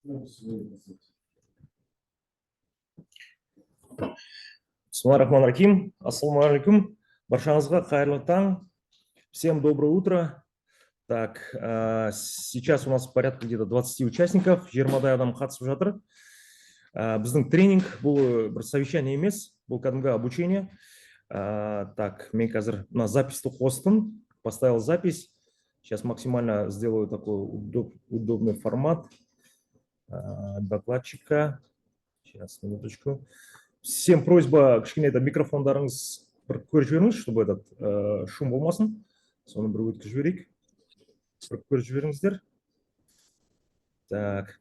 Рахим. Ассаламу алейкум. Баршаңызға қайырлы таң. Всем доброе утро. Так, сейчас у нас порядка где-то 20 участников, 20 адам қатысып жатыр. Біздің тренинг, бұл совещание емес, бұл кәдімгі обучение. Так, мен қазір на запись қостым, поставил запись. Сейчас максимально сделаю такой удобный формат докладчика. Сейчас, минуточку. Всем просьба, кішкене это микрофондарыңыз бір көріп жіберіңіз, чтобы этот шум болмасын. Соны бір өткізіп жіберейік. Бір көріп жіберіңіздер. Так.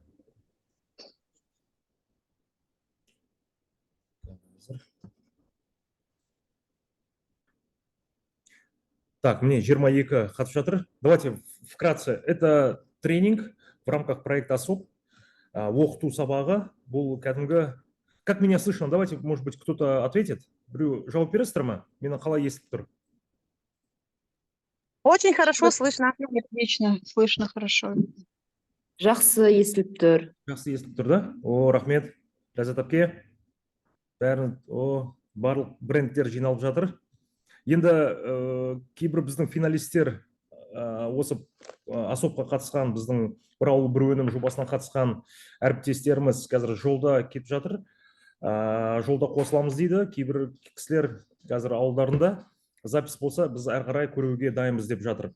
Так, мне 22 қатысып жатыр. Давайте вкратце. Это тренинг в рамках проекта АСОП. Оқыту сабағы. Бұл кәдімгі... Как меня слышно? Давайте, может быть, кто-то ответит. Біреу жауап бересіздер ме? Мені қалай естіліп тұр? Очень хорошо слышно. Отлично, слышно хорошо. Жақсы естіліп тұр. Жақсы естіліп тұр, да? О, рахмет. Ләззат әпке. Бәрін, барлық брендтер жиналып жатыр. Енді кейбір біздің финалистер осы асопқа қатысқан, біздің бір ауыл бір өнім жобасына қатысқан әріптестеріміз қазір жолда кетіп жатыр. Жолда қосыламыз дейді. Кейбір кісілер қазір ауылдарында запись болса, біз әрі қарай көруге дайынбыз деп жатыр.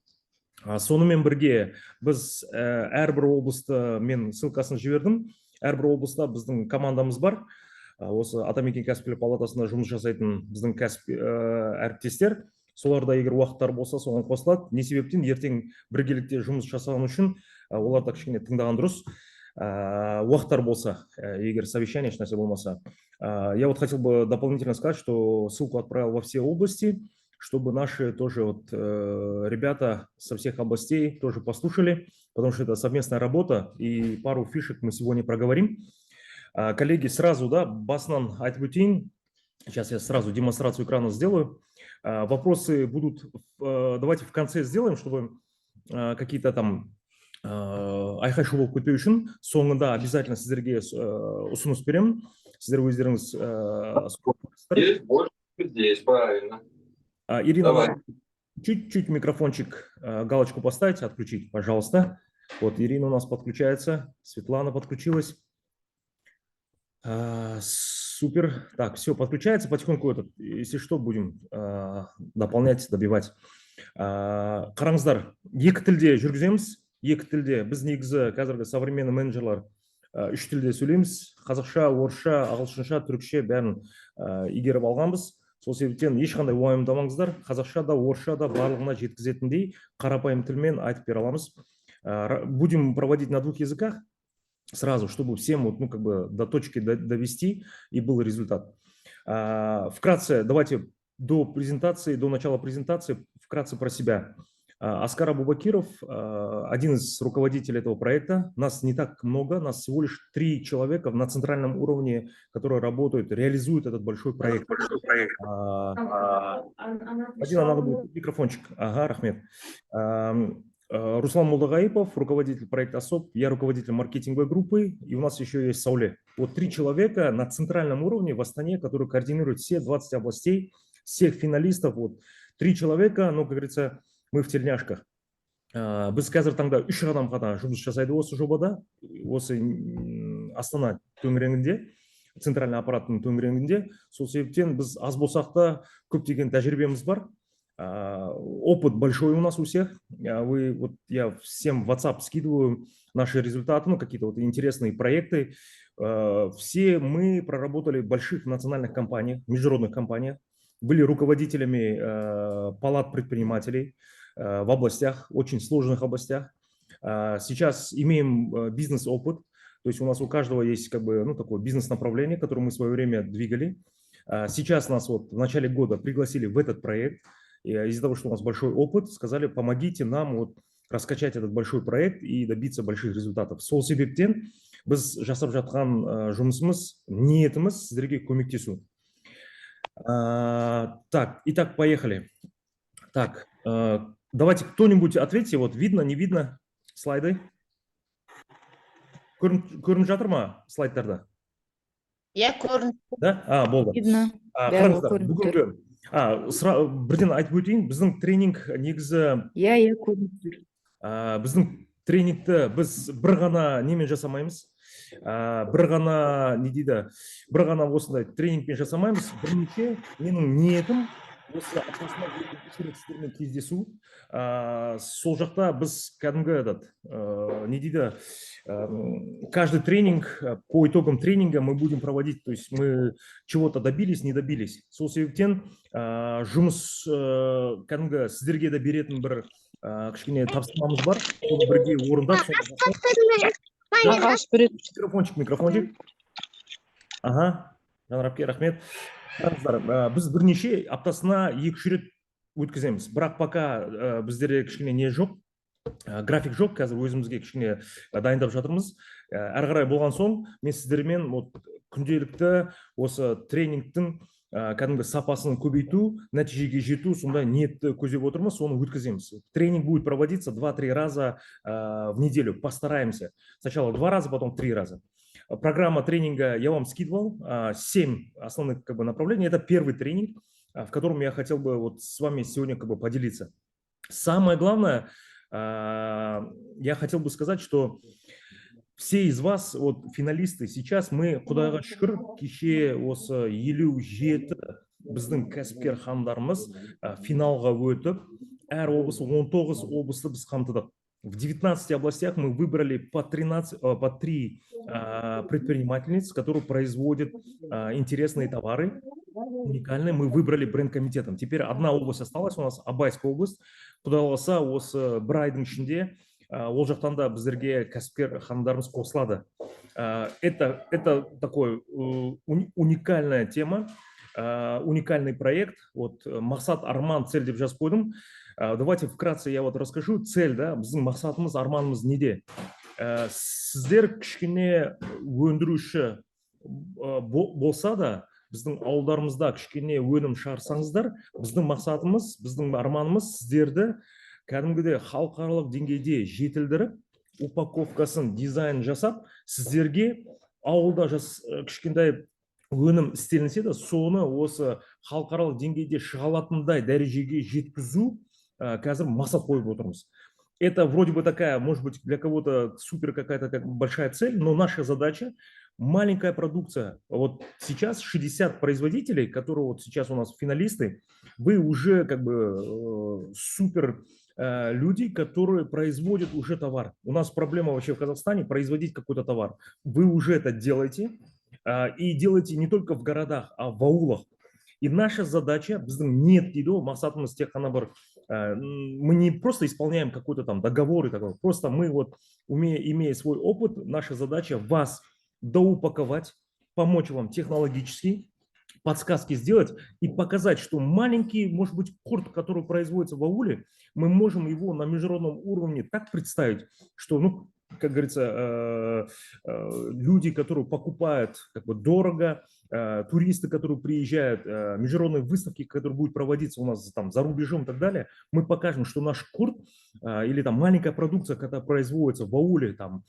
Сонымен бірге біз әрбір облысты, мен ссылкасын жібердім, әрбір облыста біздің командамыз бар. Осы Атамекен кәсіпкерлік палатасында жұмыс жасайтын біздің әріптестер. Соларда егер уақыттар болса, соған қосылады. Не себептен ертең біргелікте жұмыс жасаған үшін оларды кішкене тыңдаған дұрыс. Уақыттар болса, егер совещание ешнәрсе болмаса. Я вот хотел бы дополнительно сказать, что ссылку отправил во все области, чтобы наши тоже ребята со всех областей тоже послушали, потому что это совместная работа, и пару фишек мы сегодня проговорим. Коллеги, сразу, да, басынан айтып өтейін. Сейчас я сразу демонстрацию экрана сделаю. Вопросы будут, давайте в конце сделаем, чтобы какие-то там айқай-шу болып кетпеу үшін соңында обязательно сіздерге ұсыныс беремін. Сіздер өздеріңіз здесь, правильно. Ирина, чуть-чуть микрофончик, галочку поставьте, отключить, пожалуйста. Вот Ирина у нас подключается, Светлана подключилась. Супер. Так, все, подключается потихоньку. Если что, будем дополнять, добивать. Қараңыздар, екі тілде жүргіземіз. Екі тілде. Біз негізі қазіргі современный менеджерлар үш тілде сөйлейміз. Қазақша, орысша, ағылшынша, түрікше бәрін игеріп алғанбыз. Сол себептен ешқандай уайымдамаңыздар. Қазақша да, орысша да барлығына жеткізетіндей қарапайым тілмен айтып бере аламыз. Будем проводить на двух языках сразу, чтобы всем вот, ну, как бы до точки довести и был результат. Вкратце, давайте до презентации, до начала презентации вкратце про себя. Аскар Абубакиров, один из руководителей этого проекта. Нас не так много, нас всего лишь 3 человека на центральном уровне, которые работают, реализуют этот большой проект. Один, надо будет микрофончик. Ага, рахмет. Руслан Молдағайипов, руководитель проекта АСОП, я руководитель маркетинговой группы, и у нас еще есть Сауле. Вот 3 человека на центральном уровне в Астане, которые координируют все 20 областей, всех финалистов. Вот 3 человека, ну, как говорится, мы в тельняшках. Біз қазір таңда 3 адам ғана жұмыс жасайды осы жобада, осы Астана төңірегінде, центральный аппараттың төңірегінде. Сол себептен біз аз болсақ та көптеген тәжірибеміз бар. Опыт большой у нас у всех. Вот я всем в WhatsApp скидываю наши результаты, ну, какие-то вот интересные проекты. Все мы проработали в больших национальных компаниях, международных компаниях, были руководителями палат предпринимателей в областях, очень сложных областях. Сейчас имеем бизнес-опыт, то есть у нас у каждого есть как бы, ну, такое бизнес-направление, которое мы в свое время двигали. Сейчас нас вот в начале года пригласили в этот проект. Из-за того, что у нас большой опыт, сказали, помогите нам вот раскачать этот большой проект и добиться больших результатов. Сол себептен біз жасап жатқан жұмысымыз, ниетіміз сіздерге көмектесу. Так, итак, поехали. Так, давайте кто-нибудь ответьте, вот видно, не видно слайды? көрініп жатыр ма слайдтарда? Иә, көрініп. Да? Болды. Видно. Қараңыздар, көрініп тұр. бүгінгі бірден айтып өтейін, біздің тренинг негізі Иә, көрініп тұр. біздің тренингті біз бір ғана немен жасамаймыз, бір ғана бір ғана осындай тренингпен жасамаймыз. Бірнеше менің ниетім осы аптасына сіздермен кездесу. Сол жақта біз кәдімгі каждый тренинг, по итогам тренинга мы будем проводить, то есть мы чего-то добились, не добились. Сол себептен жұмыс кәдімгі сіздерге де беретін бір кішкене тапсырмамыз бар. Соны бірге орындап, микрофончик. Жанар әпке, рахмет. Біз бірнеше аптасына 2-3 рет өткіземіз. Бірақ пока біздерде кішкене не жоқ, график жоқ, қазір өзімізге кішкене дайындап жатырмыз. Әрі қарай болған соң, мен сіздермен күнделікті осы тренингтің кәдімгі сапасын көбейту, нәтижеге жету, сондай ниетті көздеп отырмыз, соны өткіземіз. Тренинг будет проводиться 2-3 раза в неделю, постараемся. Сначала 2 раза, потом 3 раза. Программа тренинга я вам скидывал, 7 основных направлений. Это первый тренинг, в котором я хотел бы с вами сегодня поделиться. Самое главное, я хотел бы сказать, что все из вас, финалисты, сейчас мы, Құдайға шүкір, кеше осы 57 біздің кәсіпкер хандарымыз финалға өтіп, әр облыс 19 облысты біз қамтыдық. В 19 областях мы выбрали по 3 предпринимательниц, которые производят интересные товары, уникальные. Мы выбрали бренд-комитетом. Теперь одна область осталась у нас, Абайская область. Құдай қаласа, осы бір айдың ішінде ол жақтан да біздерге кәсіпкер хандарымыз қосылады. Это такой уникальная тема, уникальный проект. Мақсат, арман, цель деп жазып қойдым. Давайте вкратце я расскажу. Цель, да, біздің мақсатымыз, арманымыз неде? Сіздер кішкене өндіруші болса да, біздің ауылдарымызда кішкене өнім шығарсаңыздар, біздің мақсатымыз, біздің арманымыз сіздерді кәдімгіде халықаралық деңгейде жетілдіріп, упаковкасын, дизайн жасап, сіздерге ауылда кішкентай өнім істелінсе де, соны осы халықаралық деңгейде шыға алатындай дәрежеге жеткізу қазір мақсат қойып отырмыз. Это вроде бы такая, может быть, для кого-то супер какая-то большая цель, но наша задача маленькая продукция. Сейчас 60 производителей, которые сейчас у нас финалисты, вы уже супер люди, которые производят уже товар. У нас проблема вообще в Казахстане производить какой-то товар. Вы уже это делаете, и делаете не только в городах, а в аулах. И наша задача, нет мақсатымыз тек қана бір, мы не просто исполняем какой-то там договор и такой, просто мы имея свой опыт, наша задача вас доупаковать, помочь вам технологически, подсказки сделать и показать, что маленький, может быть, курт, который производится в ауле, мы можем его на международном уровне так представить, что, как говорится, люди, которые покупают дорого, туристы, которые приезжают, международные выставки, которые будут проводиться у нас там за рубежом и так далее, мы покажем, что наш курт или там маленькая продукция, которая производится в ауле, там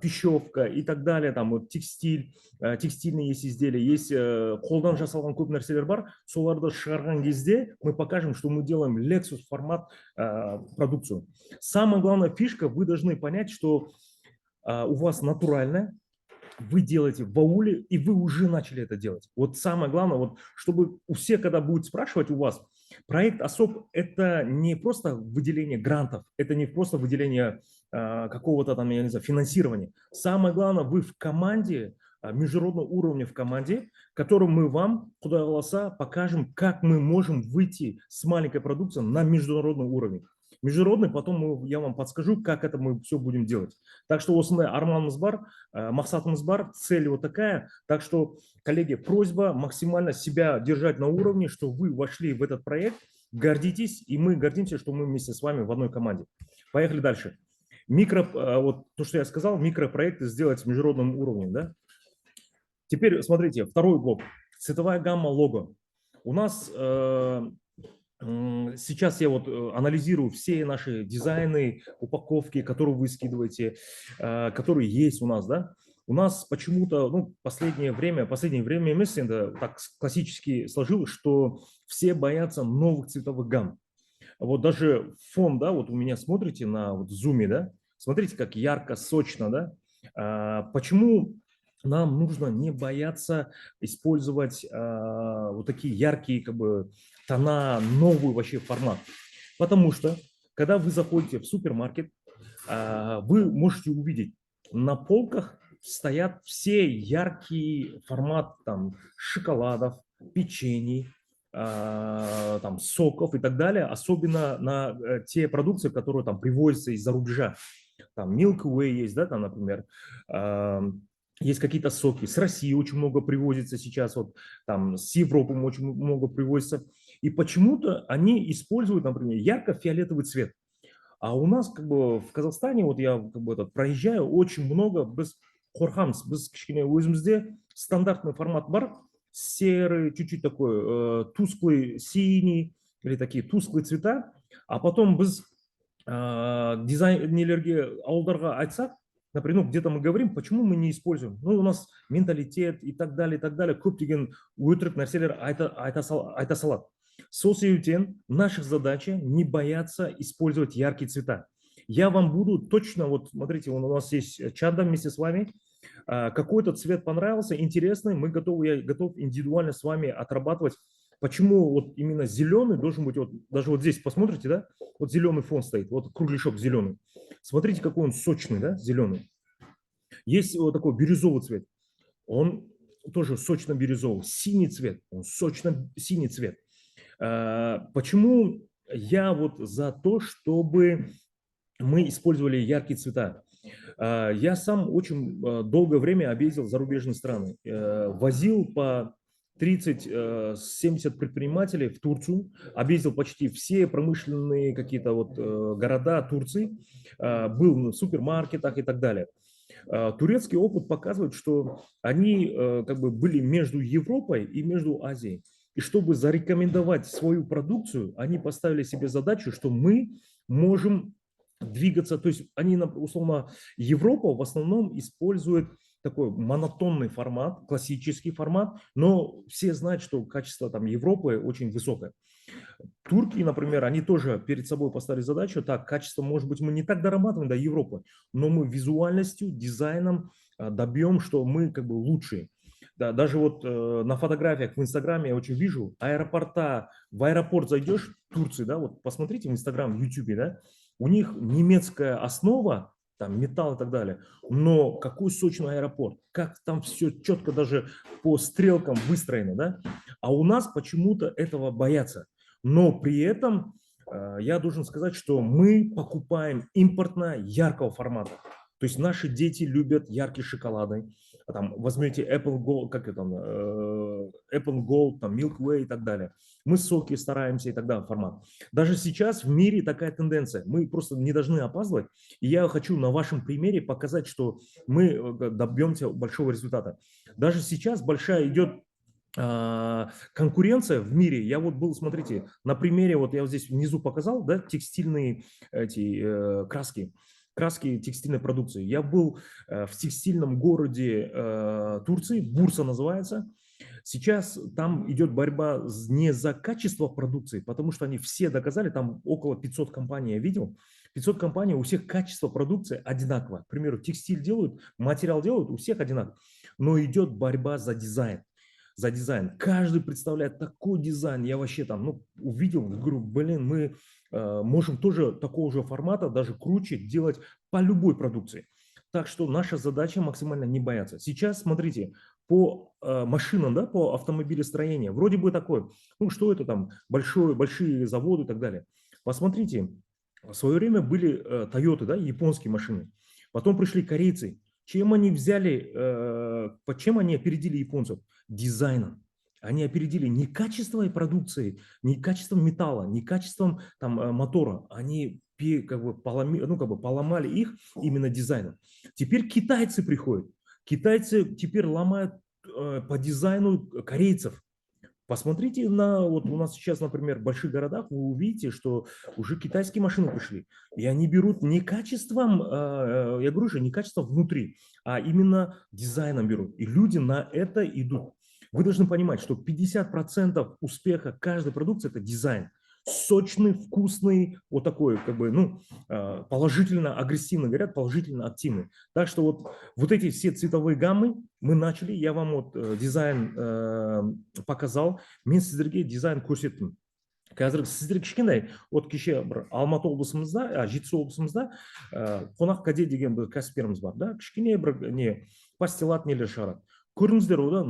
пищевка и так далее, там текстиль, текстильные есть изделия, есть қолдан жасалған көп нәрселер бар, соларды шығарған кезде мы покажем, что мы делаем Lexus формат продукцию. Самая главная фишка, вы должны понять, что у вас натуральное, вы делаете в ауле, и вы уже начали это делать. Самое главное, чтобы у всех, когда будут спрашивать у вас, проект ОСОП – это не просто выделение грантов, это не просто выделение какого-то там, я не знаю, финансирования. Самое главное, вы в команде, международного уровня в команде, которым мы вам, Құдай қаласа, покажем, как мы можем выйти с маленькой продукцией на международный уровень. Международный, потом я вам подскажу, как это мы все будем делать. Так что осындай арманымыз бар, мақсатымыз бар, цель такая. Так что, коллеги, просьба максимально себя держать на уровне, что вы вошли в этот проект, гордитесь, и мы гордимся, что мы вместе с вами в одной команде. Поехали дальше. То, что я сказал, микропроекты сделать с международным уровнем, да? Теперь смотрите, второй блок. Цветовая гамма лого. У нас сейчас я вот анализирую все наши дизайны, упаковки, которые вы скидываете, которые есть у нас, да. У нас почему-то, ну, последнее время месяца так классически сложилось, что все боятся новых цветовых гамм. Вот даже фон, да, вот у меня смотрите на вот зуме, да, смотрите, как ярко, сочно, да. Почему нам нужно не бояться использовать вот такие яркие, как бы, тона, новый вообще формат? Потому что, когда вы заходите в супермаркет, вы можете увидеть, на полках стоят все яркие формат там шоколадов, печений, там соков и так далее, особенно на те продукции, которые там привозятся из-за рубежа. Там Milky Way есть, да, там, например, есть какие-то соки. С России очень много привозится сейчас, вот там с Европы очень много привозится. И почему-то они используют, например, ярко-фиолетовый цвет. А у нас как бы в Казахстане, вот я как бы проезжаю, очень много без қорқамыз, біз кішкене өзімізде стандартный формат бар, серый, чуть-чуть такой тусклый синий или такие тусклые цвета, а потом біз дизайнерлерге ауылдарға айтсақ, например, ну, где-то мы говорим, почему мы не используем, ну, у нас менталитет и так далее, көптеген өтірік нәрселер айта салады. Сол себептен наша задача не бояться использовать яркие цвета. Я вам буду точно, вот смотрите, у нас есть чат вместе с вами, какой-то цвет понравился, интересный, я готов индивидуально с вами отрабатывать. Почему вот именно зеленый должен быть, вот даже вот здесь посмотрите, да, вот зеленый фон стоит, вот кругляшок зеленый. Смотрите, какой он сочный, да, зеленый. Есть вот такой бирюзовый цвет, он тоже сочно-бирюзовый. Синий цвет, он сочно-синий цвет. Почему я вот за то, чтобы мы использовали яркие цвета? Я сам очень долгое время объездил зарубежные страны, возил по 30-70 предпринимателей в Турцию, объездил почти все промышленные какие-то вот города Турции, был в супермаркетах и так далее. Турецкий опыт показывает, что они как бы были между Европой и между Азией. И чтобы зарекомендовать свою продукцию, они поставили себе задачу, что мы можем двигаться. То есть они, условно, Европа в основном использует такой монотонный формат, классический формат, но все знают, что качество там Европы очень высокое. Турки, например, они тоже перед собой поставили задачу, так, качество, может быть, мы не так дорабатываем до Европы, но мы визуальностью, дизайном добьем, что мы как бы лучшие. Да, даже вот на фотографиях в Инстаграме я очень вижу аэропорта, в аэропорт зайдешь в Турции, да, вот посмотрите в Инстаграм, в Ютубе, да, у них немецкая основа, там металл и так далее, но какой сочный аэропорт, как там все четко даже по стрелкам выстроено, да, а у нас почему-то этого боятся, но при этом я должен сказать, что мы покупаем импортно яркого формата. То есть наши дети любят яркие шоколады. Там возьмете Apple Gold, как это, Apple Gold, там Milky Way и так далее. Мы соки стараемся и так далее, формат. Даже сейчас в мире такая тенденция. Мы просто не должны опаздывать. И я хочу на вашем примере показать, что мы добьемся большого результата. Даже сейчас большая идет конкуренция в мире. Я вот был, смотрите, на примере, вот я вот здесь внизу показал, да, текстильные эти краски текстильной продукции. Я был в текстильном городе Турции, Бурса называется. Сейчас там идет борьба не за качество продукции, потому что они все доказали, там около 500 компаний я видел. 500 компаний, у всех качество продукции одинаковое. К примеру, текстиль делают, материал делают, у всех одинаково. Но идет борьба за дизайн. За дизайн. Каждый представляет такой дизайн. Я вообще там увидел, говорю, блин, мы можем тоже такого же формата, даже круче делать по любой продукции. Так что наша задача максимально не бояться. Сейчас, смотрите, по машинам, да, по автомобилестроению, вроде бы такое, что это там, большие заводы и так далее. Посмотрите, в свое время были Toyota, да, японские машины. Потом пришли корейцы. Чем они чем они опередили японцев? Дизайном. Они опередили не качеством продукции, не качеством металла, не качеством там, мотора. Они как бы поломали их именно дизайном. Теперь китайцы приходят. Китайцы теперь ломают по дизайну корейцев. Посмотрите на, вот у нас сейчас, например, в больших городах, вы увидите, что уже китайские машины пришли, и они берут не качеством, я говорю же, не качеством внутри, а именно дизайном берут, и люди на это идут. Вы должны понимать, что 50% успеха каждой продукции – это дизайн. Сочный, вкусный, вот такой, как бы, ну, положительно, агрессивно говорят, положительно активный. Так что вот эти все цветовые гаммы мы начали, я вам вот дизайн показал, мен сіздерге дизайн көрсеттім. Қазір сіздер кішкентай, вот кеше бір Алматы облысымызда, Жетісу облысымызда қонақ кәде деген бір кәсіпкеріміз бар, да, кішкене бір не пастилат нелер шығарады. Көрдіңіздер ода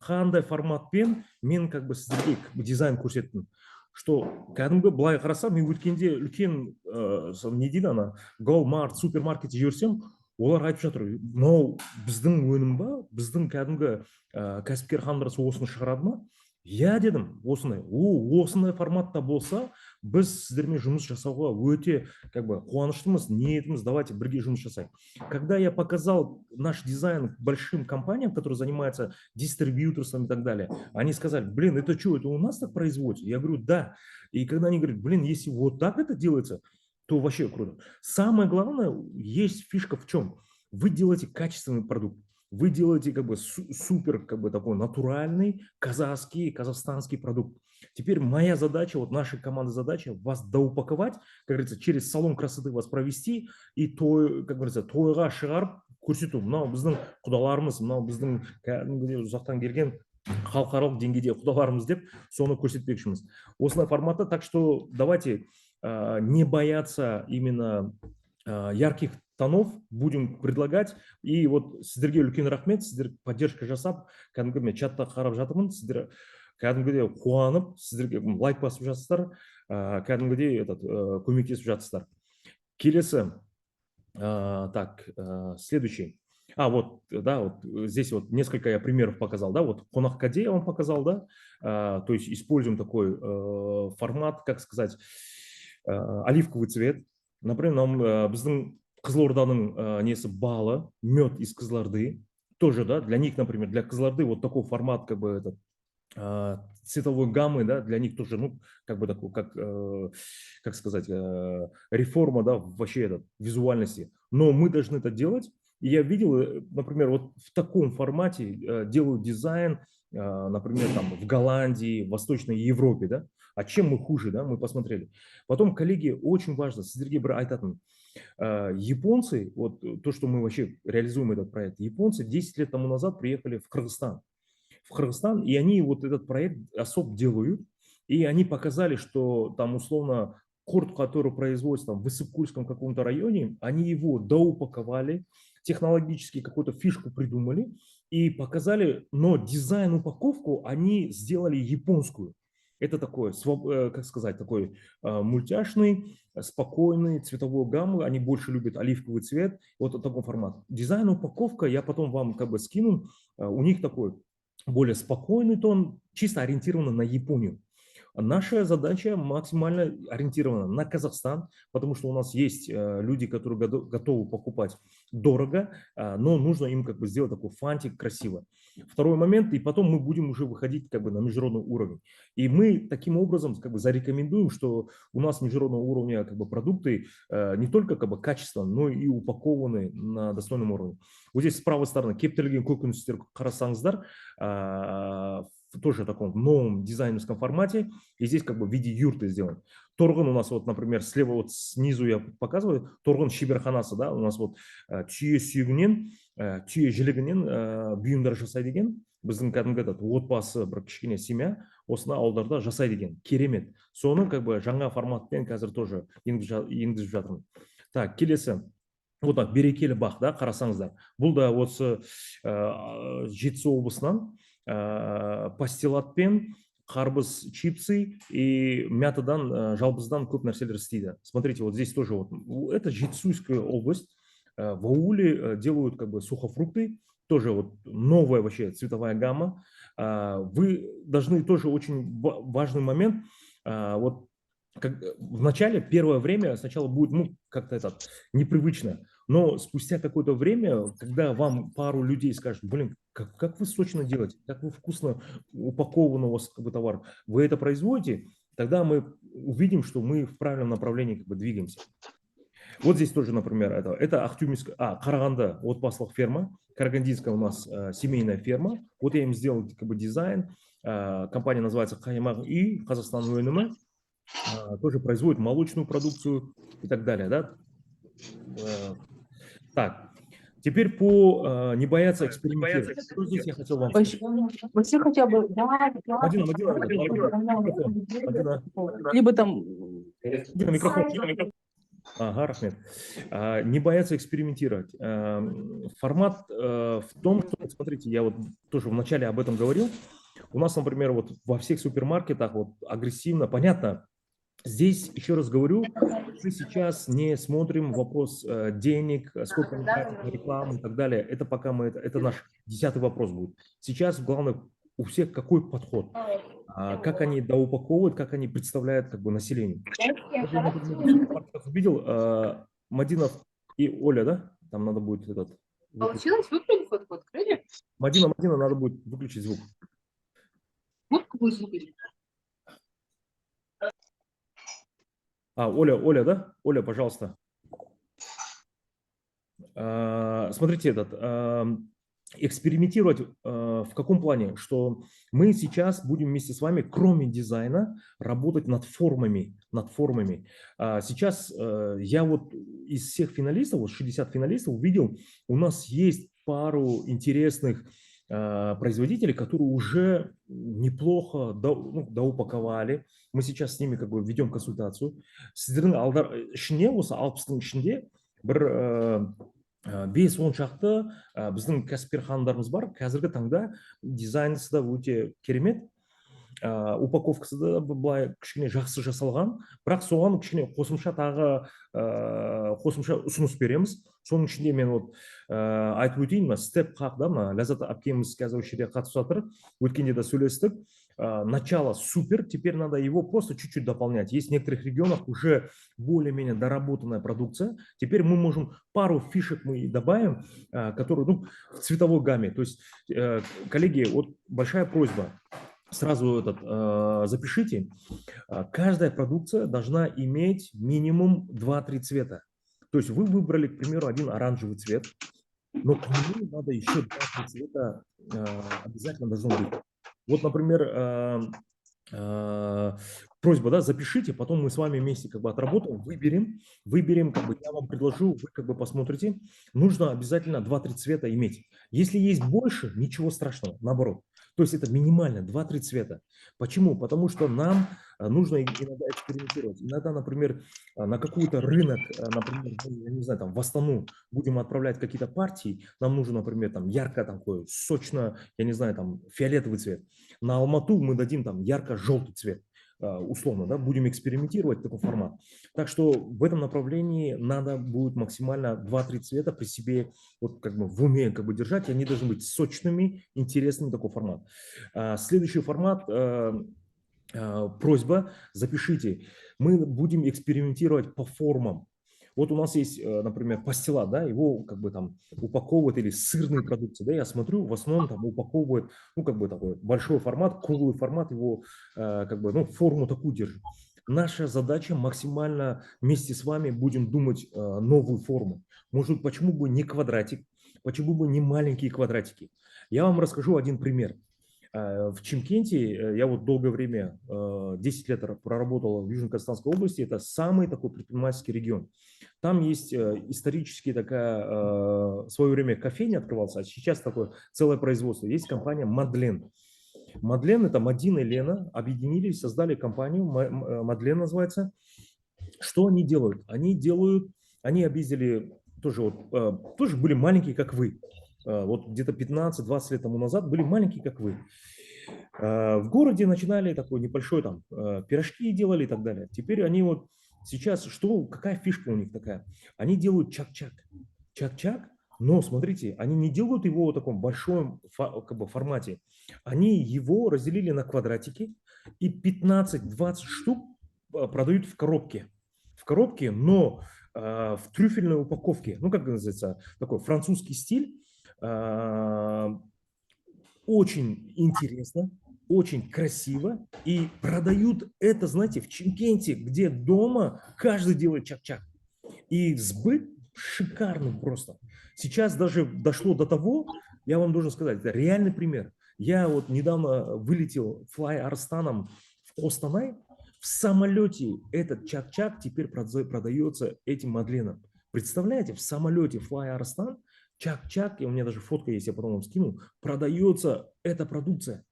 қандай форматпен мен как бы сіздерге дизайн көрсеттім. Что кәдімгі былай қарасам, мен өткенде үлкен не дейді ана Голмарт, супермаркетте жүрсем, олар айтып жатыр, мынау біздің өнім ба, біздің кәдімгі кәсіпкер қандырысы осыны шығарады ма? Я дедім, осындай форматта болса, біз сіздермен жұмыс жасауға өте как бы қуаныштымыз, ниетіміз, давайте бірге жұмыс жасайық. Когда я показал наш дизайн большим компаниям, которые занимаются дистрибьюторством и так далее, они сказали, блин, это что, это у нас так производится? Я говорю, да. И когда они говорят, блин, если вот так это делается, то вообще круто. Самое главное, есть фишка в чем? Вы делаете качественный продукт. Вы делаете как бы супер как бы такой натуральный казахский, казахстанский продукт. Теперь моя задача, вот нашей команды задача вас доупаковать, как говорится, через салон красоты вас провести и той, как говорится, тойға шығарып көрсету. Мынау біздің құдаларымыз, мынау біздің ұзақтан келген халықаралық деңгейде құдаларымыз деп соны көрсетпекшіміз. Осындай форматта, так что давайте не бояться именно ярких тонов, будем предлагать. И вот сіздерге үлкен рахмет, сіздер поддержка жасап, кәдімгі мен чатта қарап жатырмын, сіздер кәдімгідей қуанып, сіздерге лайк басып жатсыздар, кәдімгідей көмектесіп жатсыздар. Келесі, так, следующий. Вот, да, вот здесь вот несколько я примеров показал, да, вот қонақ кәде я вам показал, да, то есть используем такой формат, как сказать, оливковый цвет. Например, біздің Қызылорданың несі балы, мед из Кызылорды, тоже, да, для них, например, для Кызылорды вот такой формат, как бы, цветовой гаммы, да, для них тоже, ну, как бы такой, как сказать, реформа, да, вообще визуальности. Но мы должны это делать. И я видел, например, вот в таком формате делают дизайн, например, там в Голландии, в Восточной Европе, да. А чем мы хуже, да, мы посмотрели. Потом, коллеги, очень важно, сіздерге бір айтатын, японцы, вот то, что мы вообще реализуем этот проект, японцы 10 лет тому назад приехали в Кыргызстан, и они вот этот проект особо делают, и они показали, что там условно корт, который производится там в Иссык-Кульском каком-то районе, они его доупаковали, технологически какую-то фишку придумали и показали, но дизайн, упаковку они сделали японскую. Это такой, как сказать, такой мультяшный, спокойный, цветовую гамму. Они больше любят оливковый цвет. Вот такой формат. Дизайн, упаковка, я потом вам как бы скину. У них такой более спокойный тон, чисто ориентирован на Японию. Наша задача максимально ориентирована на Казахстан, потому что у нас есть люди, которые готовы покупать дорого, но нужно им как бы сделать такой фантик красиво. Второй момент, и потом мы будем уже выходить как бы на международный уровень. И мы таким образом как бы зарекомендуем, что у нас международного уровня как бы продукты не только как бы качественно, но и упакованы на достойном уровне. Вот здесь с правой стороны кептірілген көкөністер қарасаңыздар, тоже в таком новом дизайнерском формате. И здесь как бы в виде юрты сделан. Торгон у нас вот, например, слева вот снизу я показываю, торгон шеберханасы, да, у нас вот түйе сүйегінен, түйе жілігінен бұйымдар жасайды екен. Біздің кәдімгі отбасы бір кішкене семья осына ауылдарда жасайды екен. Керемет. Соны как бы жаңа форматпен қазір тоже енгізіп жатырмын. Так, келесі. Вот так, берекелі бақ, да, қарасаңыздар. Бұл да осы Жетісу облысынан пастилатпен қарбыз чипсы и мятадан, жалбыздан көп нәрселер істейді. Смотрите, вот здесь тоже вот, это Жетісуйская область. В ауле делают как бы сухофрукты, тоже вот новая вообще цветовая гамма. Вы должны тоже очень важный момент, вот в начале, первое время сначала будет, ну, как-то это непривычно, но спустя какое-то время, когда вам пару людей скажут, блин, как вы сочно делаете, как вы вкусно упакованы у вас как бы товар, вы это производите, тогда мы увидим, что мы в правильном направлении как бы двигаемся. Вот здесь тоже, например, это Ахтюмская, Караганды, отбасылық ферма, карагандинская у нас семейная ферма. Вот я им сделал как бы дизайн. Компания называется Қаймақ үй, Казахстан өнімі. Тоже производит молочную продукцию и так далее, да? Так, теперь по не бояться экспериментировать. Что здесь я хотел вам сказать? Вообще хотя бы... Мадина, Либо там... микрофон. Ага, Рахмет. Не бояться экспериментировать. Формат в том, что, смотрите, я вот тоже вначале об этом говорил. У нас, например, вот во всех супермаркетах вот агрессивно, понятно, здесь, еще раз говорю, мы сейчас не смотрим вопрос денег, сколько мы тратим на рекламу и так далее. Это пока это наш 10-й вопрос будет. Сейчас главное у всех какой подход, как они доупаковывают, как они представляют как бы населению. Вот я, например, увидел Мадинов и Оля, да? Там надо будет этот... Получилось выключить фотку, открыли? Мадина, надо будет выключить звук. Фотку будет выключить. Оля, да? Оля, пожалуйста. Смотрите, экспериментировать в каком плане? Что мы сейчас будем вместе с вами, кроме дизайна, работать над формами. Сейчас я вот из всех финалистов, вот 60 финалистов, увидел, у нас есть пару интересных производителей, которые уже неплохо доупаковали. Мы сейчас с ними как бы ведем консультацию. Сіздердің ішінде, осы 60-тың ішінде бір 5-10 шақты біздің кәсіпкер ханымдарымыз бар. Қазіргі таңда дизайнысы да өте керемет. Упаковкасы да былай кішкене жақсы жасалған, бірақ соған кішкене қосымша ұсыныс береміз. Соның ішінде мен вот айтып өтейін, степ қақ, да, Ләззат әпкеміз қазір осы жерде қатысып жатыр. Өткенде де сөйлестік. Начало супер, теперь надо его просто чуть-чуть дополнять. Есть в некоторых регионах уже более-менее доработанная продукция. Теперь мы можем пару фишек мы добавим, которые в цветовой гамме. То есть, коллеги, вот большая просьба. Сразу запишите, каждая продукция должна иметь минимум 2-3 цвета. То есть вы выбрали, к примеру, один оранжевый цвет, но к нему надо еще 2-3 цвета обязательно должно быть. Вот, например, просьба, да, запишите, потом мы с вами вместе как бы отработаем, выберем, как бы я вам предложу, вы как бы посмотрите. Нужно обязательно 2-3 цвета иметь. Если есть больше, ничего страшного, наоборот. То есть это минимально 2-3 цвета. Почему? Потому что нам нужно иногда экспериментировать. Иногда, например, на какой-то рынок, например, я не знаю, там в Астану будем отправлять какие-то партии, нам нужно, например, там ярко такой, сочно, я не знаю, там фиолетовый цвет. На Алмату мы дадим там ярко-желтый цвет. Условно, да, будем экспериментировать такой формат. Так что в этом направлении надо будет максимально 2-3 цвета при себе вот как бы в уме как бы держать, и они должны быть сочными, интересными, такой формат. Следующий формат, просьба, запишите, мы будем экспериментировать по формам. Вот у нас есть, например, пастила, да, его как бы там упаковывают, или сырные продукты, да, я смотрю, в основном там упаковывают, как бы такой большой формат, круглый формат, его как бы, форму такую держит. Наша задача максимально вместе с вами будем думать новую форму. Может, почему бы не квадратик, почему бы не маленькие квадратики? Я вам расскажу один пример. В Чимкенте я вот долгое время, 10 лет проработал в Южно-Казахстанской области, это самый такой предпринимательский регион. Там есть исторически такая, в свое время кофейня открывался, а сейчас такое целое производство. Есть компания Мадлен. Мадлен, это Мадина и Лена, объединились, создали компанию, Мадлен называется. Что они делают? Они объездили, тоже были маленькие, как вы. Вот где-то 15-20 лет тому назад были маленькие, как вы. В городе начинали такой небольшой там пирожки делали и так далее. Теперь они вот сейчас, какая фишка у них такая? Они делают чак-чак. Чак-чак, но смотрите, они не делают его в таком большом как бы формате. Они его разделили на квадратики и 15-20 штук продают в коробке, но в трюфельной упаковке, ну, как называется, такой французский стиль, очень интересно, очень красиво, и продают это, знаете, в Чимкенте, где дома каждый делает чак-чак. И сбыт шикарный просто. Сейчас даже дошло до того, я вам должен сказать, это реальный пример. Я вот недавно вылетел Fly Арстаном в Костанай, в самолете этот чак-чак теперь продается этим Мадленом. Представляете, в самолете Fly Арстан чак-чак, и у меня даже фотка есть, я потом вам скину, продается эта продукция.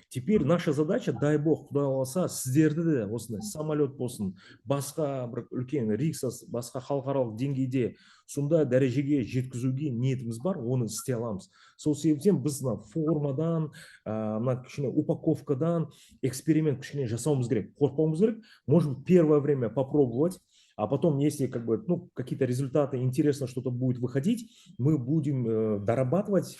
Теперь наша задача, дай бог, құдай қаласа, сіздерді де осындай самолет болсын, басқа бір үлкен риксас, басқа халықаралық деңгейде сондай дәрежеге жеткізуге ниетіміз бар, оны істей аламыз. Сол себептен біз мына формадан, мына кішкене упаковкадан эксперимент кішкене жасауымыз керек, қорықпауымыз керек. Может быть, первое время попробовать, а потом, если как бы, ну, какие-то результаты, интересно что-то будет выходить, мы будем дорабатывать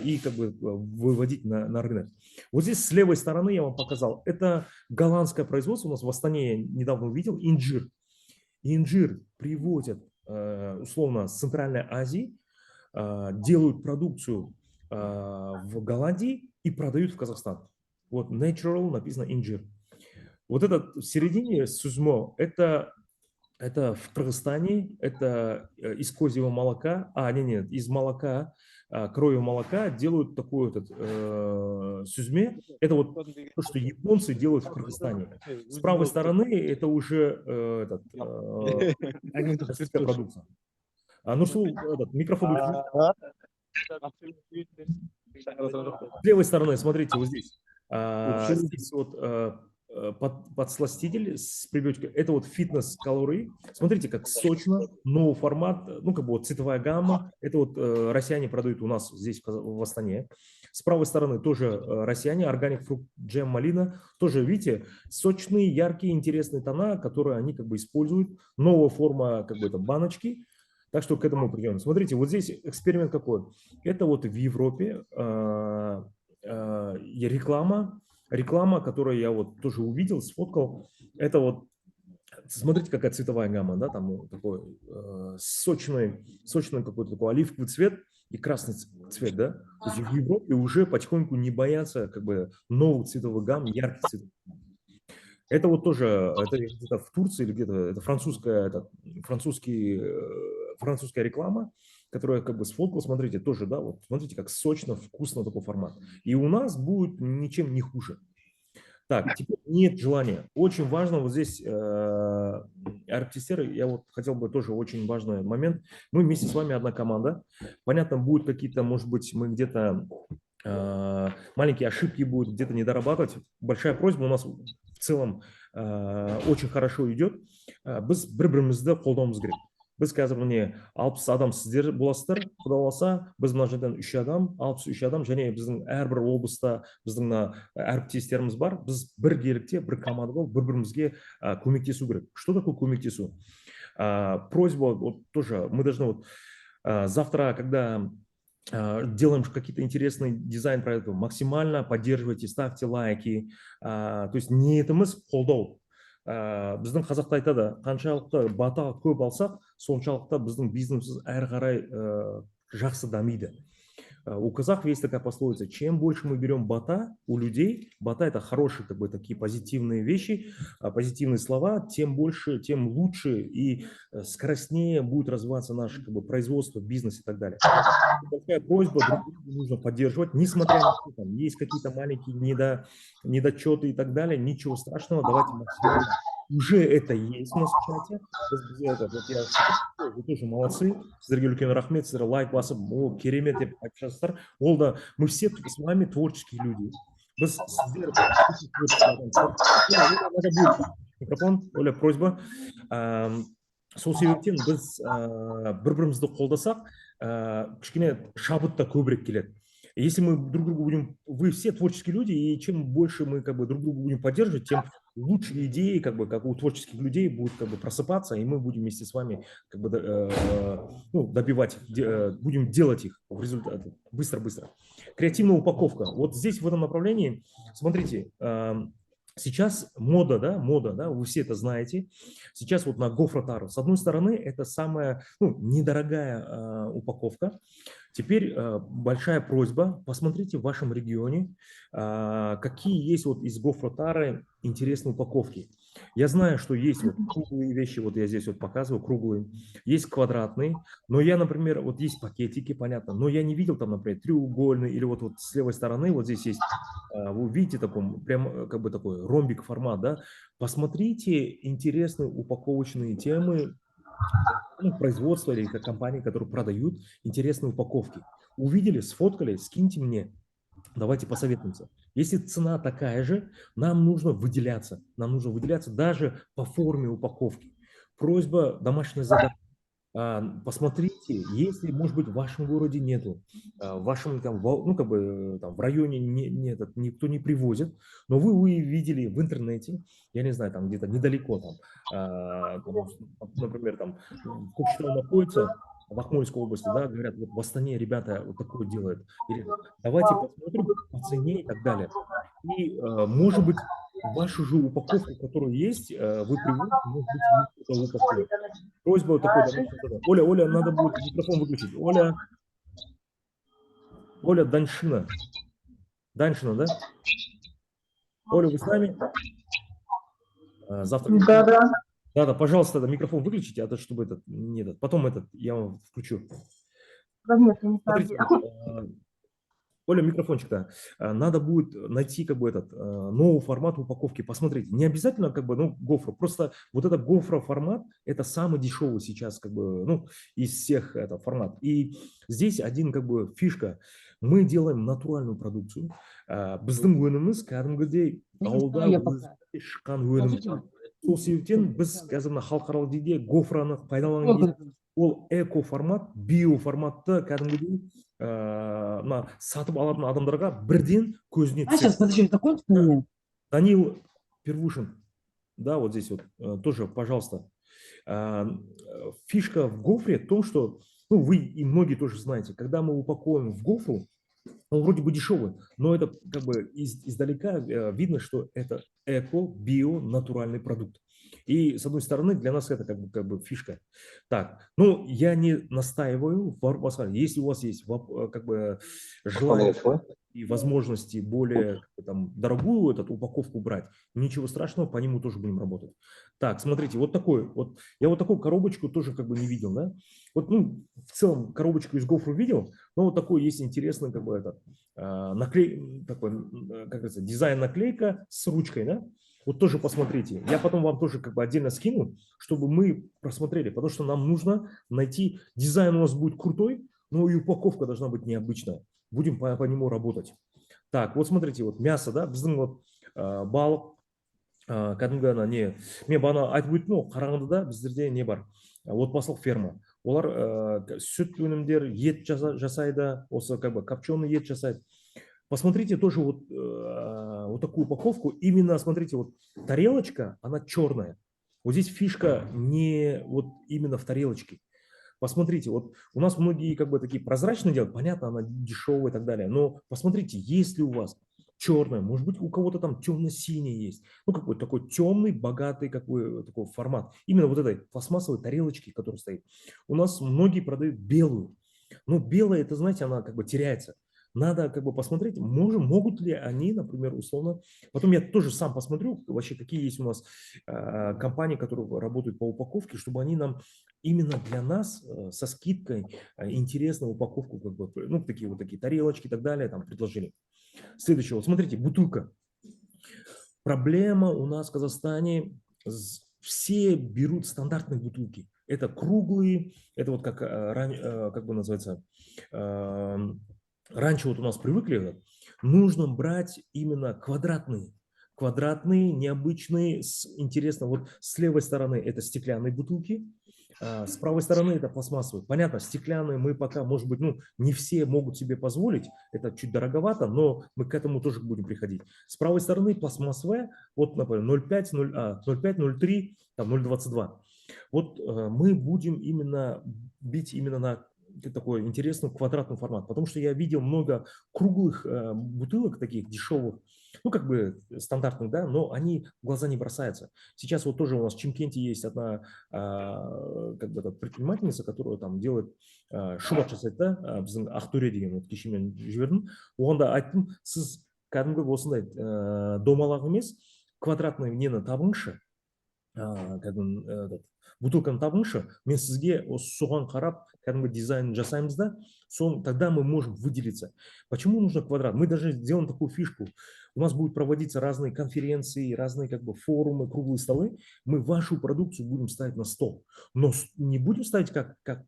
и как бы выводить на рынок. Вот здесь с левой стороны я вам показал. Это голландское производство. У нас в Астане я недавно увидел инжир. Инжир привозят условно с Центральной Азии, делают продукцию в Голландии и продают в Казахстан. Вот natural написано инжир. Вот это в середине сузмо, это в Кыргызстане, это из козьего молока, нет, из молока, коровьего молока делают такой сюзме. Это вот то, что японцы делают в Кыргызстане. С правой стороны это уже российская продукция. Ну что, микрофон. С левой стороны, смотрите, вот здесь. Здесь вот подсластитель с прибеочкой. Это вот фитнес-калорий. Смотрите, как сочно, новый формат, ну, как бы вот цветовая гамма. Это вот россияне продают у нас здесь в Астане. С правой стороны тоже россияне, органик фрукт, джем, малина. Тоже, видите, сочные, яркие, интересные тона, которые они как бы используют. Новая форма, как бы это баночки. Так что к этому придем. Смотрите, вот здесь эксперимент какой. Это вот в Европе реклама, которую я вот тоже увидел, сфоткал. Это вот, смотрите, какая цветовая гамма, да, там такой сочный какой-то такой оливковый цвет и красный цвет, да. То есть в Европе уже потихоньку не боятся как бы новых цветовых гамм, ярких цветов. Это вот тоже, это где-то в Турции или где-то, это французская реклама, которая как бы сфоткал, смотрите, тоже, да, вот смотрите, как сочно, вкусно такой формат. И у нас будет ничем не хуже. Так, теперь нет желания. Очень важно вот здесь, арктистеры, я вот хотел бы тоже очень важный момент. Мы вместе с вами одна команда. Понятно, будут какие-то, может быть, мы где-то маленькие ошибки будут где-то не дорабатывать. Большая просьба у нас в целом очень хорошо идет. Біз бір-бірімізді қолдауымыз керек. Біз қазір міне 60 адам сіздер боласыздар, құдай қаласа, біз мына жерден 3 адам, 63 адам, және біздің әрбір облыста біздің әріптестеріміз бар. Біз біргелікте, бір команда болып, бір-бірімізге көмектесу керек. Что такое көмектесу? Просьба, вот тоже, мы должны вот завтра, когда делаем какие-то интересные дизайн-проекты, максимально поддерживайте, ставьте лайки. То есть ниетіміз қолдау. Біздің қазақта айтады, қаншалықты бата көп алсақ, соншалықты біздің бизнесіміз әрі қарай жақсы дамиды. У казахов есть такая пословица: чем больше мы берем бата у людей, бата — это хорошие как бы такие позитивные вещи, позитивные слова, тем больше, тем лучше и скоростнее будет развиваться наше как бы производство, бизнес и так далее. Такая просьба, нужно поддерживать, несмотря на то, там есть какие-то маленькие недочеты и так далее, ничего страшного, давайте максимально. Уже это есть у нас в чате. Вы тоже молодцы. Сіздерге үлкен рахмет, сіздер лайк басып, о, керемет деп айтып жатсыздар. Ол да, мы все с вами творческие люди. Біз сіздер микрофон, Оля, просьба. Сол себептен біз бір-бірімізді қолдасақ, кішкене шабыт та көбірек келеді. Если мы друг другу будем, вы все творческие люди, и чем больше мы как бы друг друга будем поддерживать, тем лучше идеи, как бы, как у творческих людей, будут как бы просыпаться, и мы будем вместе с вами как бы добивать, будем делать их в результате быстро-быстро. Креативная упаковка. Вот здесь в этом направлении, смотрите, Сейчас мода, да, вы все это знаете. Сейчас вот на гофротару. С одной стороны, это самая недорогая упаковка. Теперь большая просьба, посмотрите в вашем регионе, какие есть вот из гофротары интересные упаковки. Я знаю, что есть вот круглые вещи, вот я здесь вот показываю, круглые, есть квадратные, но я, например, вот есть пакетики, понятно, но я не видел там, например, треугольный или вот с левой стороны, вот здесь есть, вы видите такой, прям как бы такой ромбик формат, да, посмотрите интересные упаковочные темы, производства или как компании, которые продают интересные упаковки. Увидели, сфоткали, скиньте мне, давайте посоветуемся. Если цена такая же, нам нужно выделяться. Нам нужно выделяться даже по форме упаковки. Просьба, домашнее задание. Посмотрите, если, может быть, в вашем городе нету, в вашем там, как бы, там, в районе никто не привозит, но вы увидели в интернете, я не знаю, там где-то недалеко, там, например, там, в Кокшетау находится, в Акмольской области, да, говорят, вот в Астане ребята вот такое делают. Или давайте посмотрим по цене и так далее. И, может быть, вашу же упаковку, которая есть, вы привозите, может быть, не что-то упаковку. Просьба вот такой домашнее задание. Оля, надо будет микрофон выключить. Оля Даньшина. Даньшина, да? Оля, вы с нами? Завтра. Да, пожалуйста, микрофон выключите, чтобы потом я вам включу. Смотрите, Оля, микрофончик, да. Надо будет найти как бы новый формат упаковки. Посмотрите, не обязательно как бы, гофра, просто вот этот гофра формат, это самый дешевый сейчас как бы, из всех формат. И здесь один как бы фишка. Мы делаем натуральную продукцию. Біздің өніміміз кәдімгідей ауылда өзі шыққан өнім. Сол себептен біз қазір мына халықаралық деңгейде гофраны пайдаланған кезде ол эко формат, био форматты кәдімгідей мына сатып алатын адамдарға бірден көзіне түседі. Сейчас, подожди, закончи мне. Данил Первушин, да, вот здесь вот тоже, пожалуйста. Фишка в гофре в том, что, вы и многие тоже знаете, когда мы упаковываем в гофру, он вроде бы дешевый, но это как бы издалека видно, что это эко, био, натуральный продукт. И с одной стороны, для нас это как бы фишка. Так, я не настаиваю, если у вас есть как бы желание и возможности более дорогую упаковку брать, ничего страшного, по нему тоже будем работать. Так, смотрите, я вот такую коробочку тоже как бы не видел, да? Вот, в целом коробочку из гофру видел, но вот такой есть интересный как бы как говорится, дизайн наклейка с ручкой, да? Вот тоже посмотрите. Я потом вам тоже как бы отдельно скину, чтобы мы просмотрели, потому что нам нужно найти, дизайн у нас будет крутой, но и упаковка должна быть необычная. Будем по нему работать. Так, вот смотрите, вот мясо, да, біздің вот балық, кәдімгі мен бағана айтып өттім, Қарағандыда біздерде не бар, отбасылық ферма. Олар сүт өнімдер, ет жасайды, осы как бы копченый ет жасайды. Посмотрите тоже вот такую упаковку. Именно, смотрите, вот тарелочка, она черная. Вот здесь фишка не вот именно в тарелочке. Посмотрите, вот у нас многие как бы такие прозрачные делают, понятно, она дешевая и так далее. Но посмотрите, есть ли у вас черная, может быть, у кого-то там темно-синий есть. Какой-то такой темный, богатый такой формат. Именно вот этой пластмассовой тарелочки, которая стоит. У нас многие продают белую. Но белая, это, знаете, она как бы теряется. Надо как бы посмотреть, могут ли они, например, условно. Потом я тоже сам посмотрю, вообще какие есть у нас компании, которые работают по упаковке, чтобы они нам именно для нас со скидкой интересную упаковку, как бы, такие тарелочки и так далее, там предложили. Следующее, вот смотрите, бутылка. Проблема у нас в Казахстане, все берут стандартные бутылки. Это круглые, это вот как бы называется, раньше вот у нас привыкли, нужно брать именно квадратные, необычные, интересно. Вот с левой стороны это стеклянные бутылки, с правой стороны это пластмассовые. Понятно, стеклянные мы пока, может быть, не все могут себе позволить, это чуть дороговато, но мы к этому тоже будем приходить. С правой стороны пластмассовая, вот, например, 0,5, 0,3, там 0,22. Вот мы будем именно бить именно на такой интересный квадратный формат, потому что я видел много круглых бутылок таких дешевых, ну, как бы стандартных, да, но они в глаза не бросаются. Сейчас вот тоже у нас в Чимкенте есть одна как бы предпринимательница, которая там делает шубат жасайды да, біздің Ақтөре деген вот кеше мен жібердім. Оған да айттым, сіз кәдімгі осындай домалақ емес, квадратный нені табыңызшы, кәдімгі бутылканы табыңызшы, мен сізге соған қарап кәдімгі дизайн жасаймыз да, тогда мы можем выделиться. Почему нужно квадрат? Мы даже сделаем такую фишку. У нас будут проводиться разные конференции, разные как бы форумы, круглые столы. Мы вашу продукцию будем ставить на стол. Но не будем ставить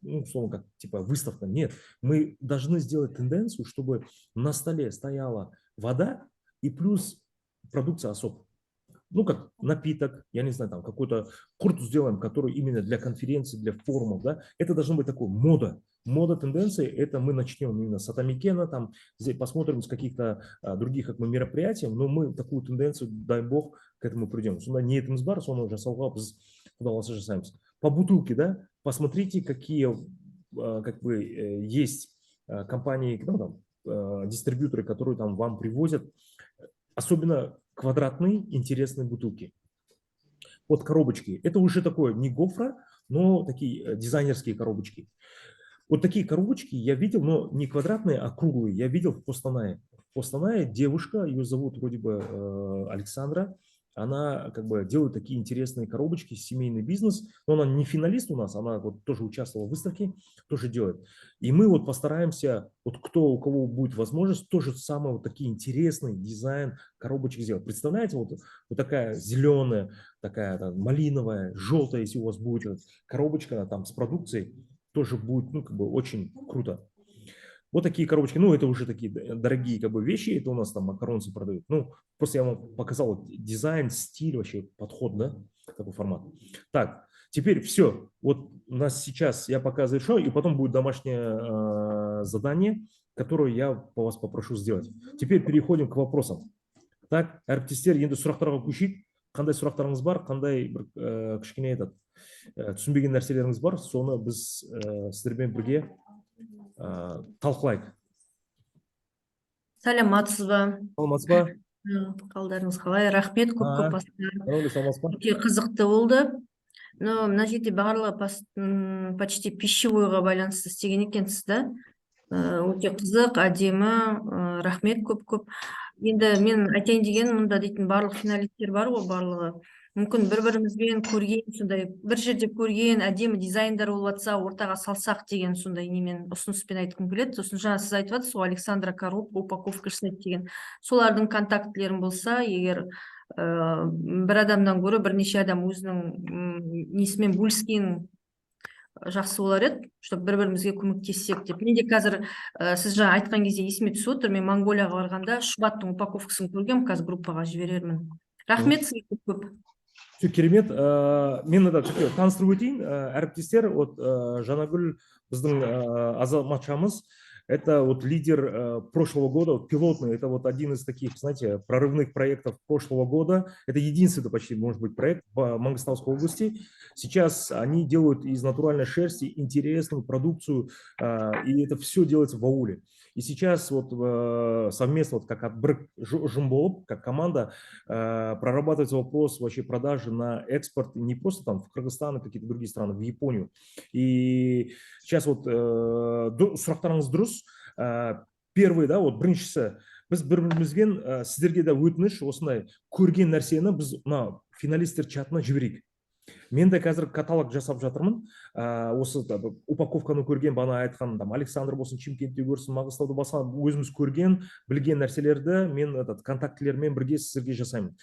ну, условно, как типа выставка. Нет, мы должны сделать тенденцию, чтобы на столе стояла вода и плюс продукция особо. Ну, как напиток, я не знаю, там какой-то курт сделаем, который именно для конференций, для форумов, да, это должно быть такой мода. Мода тенденции, это мы начнем именно с Атамикена, там, посмотрим с каких-то других как бы, мероприятий, но мы такую тенденцию, дай бог, к этому придем. Сонда ниетіміз бар, соны жасауға біз құдаласа жасаймыз. По бутылке, да, посмотрите, какие как бы есть компании, ну, там, дистрибьюторы, которые там вам привозят, особенно квадратные интересные бутылки. Вот коробочки. Это уже такое не гофра, но такие дизайнерские коробочки. Вот такие коробочки я видел, но не квадратные, а круглые. Я видел в Костанае. В Костанае девушка, ее зовут вроде бы Александра, она как бы делает такие интересные коробочки, семейный бизнес. Но она не финалист у нас, она вот тоже участвовала в выставке, тоже делает. И мы вот постараемся, вот у кого будет возможность, тоже самое вот такие интересные дизайн коробочек сделать. Представляете, вот такая зеленая, такая там, малиновая, желтая, если у вас будет коробочка там с продукцией, тоже будет, ну, как бы очень круто. Вот такие коробочки, ну, это уже такие дорогие как бы вещи, это у нас там макаронцы продают. Ну, просто я вам показал дизайн, стиль, вообще подход, да, такой формат. Так, теперь все. Вот у нас сейчас я пока завершу, и потом будет домашнее задание, которое я по вас попрошу сделать. Теперь переходим к вопросам. Так, әріптестер, енді сұрақтарға көшейік. Қандай сұрақтарыңыз бар, қандай бір кішкене айтады, түсінбеген нәрселеріңіз бар, соны біз сіздермен бірге талқылайық. Саламатсыз ба? Саламатсыз ба? Қалдарыңыз қалай? Рахмет, көп Саламатсыз ба? өте қызықты болды. Но мына жерде барлығы почти пищевойға байланысты істеген екенсіз да. Өте қызық, әдемі, рахмет көп. Енді мен айтайын деген, мұнда дейтін барлық финалисттер бар ғой, барлығы. Мүмкін бір-бірімізбен көрген, сондай бір жерде көрген әдемі дизайндар болып жатса, ортаға салсақ деген сондай немен ұсыныспен айтқым келеді. Сосын жаңа сіз айтып жатсыз ғой, Александра коробка, упаковка жасайды деген. Солардың контактілерін болса, егер бір адамнан гөрі бірнеше адам өзінің несімен бөліскен жақсы болар еді, чтобы бір-бірімізге көмектессек деп. Менде қазір сіз жаңа айтқан кезде есіме түсіп отыр, мен Монголияға барғанда шұбаттың упаковкасын көргем, қазір группаға жіберермін. Рахмет сізге көп. Все, керемет. Мен таныстырып өтейін, әріптестер, вот Жанагүл біздің азаматшамыз, это вот лидер прошлого года, вот пилотный, это вот один из таких, знаете, прорывных проектов прошлого года. Это единственный почти, может быть, проект в Мангостауской области. Сейчас они делают из натуральной шерсти интересную продукцию, и это все делается в ауле. И сейчас вот совместно, вот как от Жумболоп, как команда, прорабатывается вопрос вообще продажи на экспорт не просто там в Кыргызстан и какие-то другие страны, в Японию. И сейчас вот сұрақтарыңыз дұрыс. Первый, да, вот біріншісі, біз бір-бірімізбен сіздерге де өтініш осындай көрген нәрсені біз мына финалистер чатына жіберейік. Мен де қазір каталог жасап жатырмын. Осы упаковканы көрген, бана айтқан Александр болсын, Чимкентте көрсін, Маңғыстауда басқа өзіміз көрген, білген нәрселерді мен контактілермен бірге сіздерге жасаймын.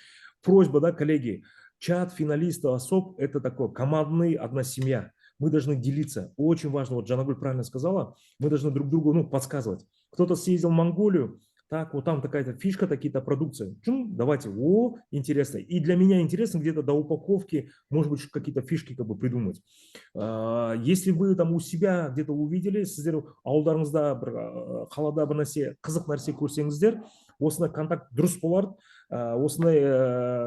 Просьба, да, коллеги, чат финалиста особ – это такой командный, одна семья. Мы должны делиться. Очень важно, вот Жанагуль правильно сказала, мы должны друг другу подсказывать. Кто-то съездил в Монголию, так, вот там такая-то фишка, такие-то продукции. Давайте, интересно. И для меня интересно где-то до упаковки, может быть, какие-то фишки как бы придумать. Если вы там у себя где-то увидели, сіздер ауылдарыңызда бір қалада бір нәрсе, қызық нәрсе көрсеңіздер, осындай контакт дұрыс болар. осындай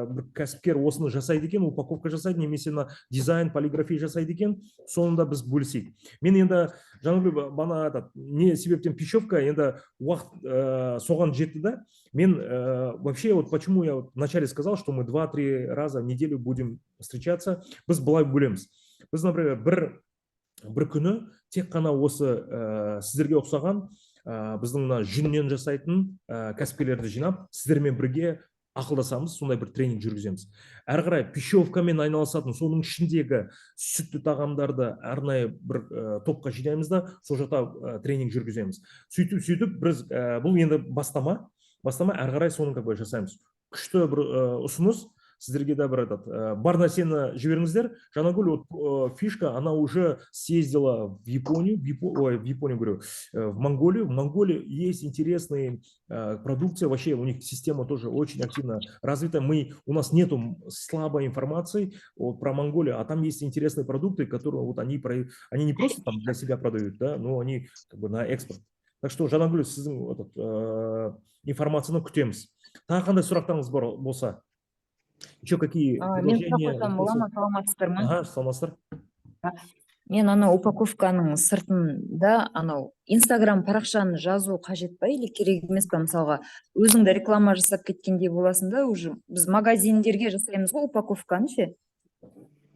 бір кәсіпкер осыны жасайды екен, упаковка жасайды, немесе дизайн, полиграфия жасайды екен, соңында біз бөлісейік. Мен енді Жанагүл бана не себептен пищевка, енді уақыт соған жетті да. Мен вообще вот почему я вот вначале сказал, что мы 2-3 раза в неделю будем встречаться, біз былай бөлеміз. Біз, например, бір күні тек қана осы сіздерге ұқсаған біздің мына жүннен жасайтын кәсіпкерлерді жинап, сіздермен бірге ақылдасамыз, сондай бір тренинг жүргіземіз. Әрі қарай пищевкамен айналысатын, соның ішіндегі сүтті тағамдарды арнайы бір топқа жинаймыз да, сол жақта тренинг жүргіземіз. Сөйтіп біз бұл енді бастама, әрі қарай соны как бы жасаймыз. Күшті бір ұсыныс. Сіздерге да бір бар нәрсені жіберіңіздер. Жанагүл, фишка, она уже съездила в Японию, говорю, в Монголию. В Монголии есть интересные продукции, вообще у них система тоже очень активно развита. У нас нету слабой информации про Монголию, а там есть интересные продукты, которые вот они не просто там для себя продают, да, но они как бы на экспорт. Так что, Жанагүл, сіздің информацияны күтеміз. Тағы қандай сұрақтарыңыз болса? Еще какие предложения? Ага, саламатсыздар. Мен ана упаковканың сыртында анау Инстаграм парақшаны жазу қажет па или керек емес па? Мысалға, өзіңді реклама жасап кеткендей боласың да, уже біз магазиндерге жасаймыз ғой упаковканы ше.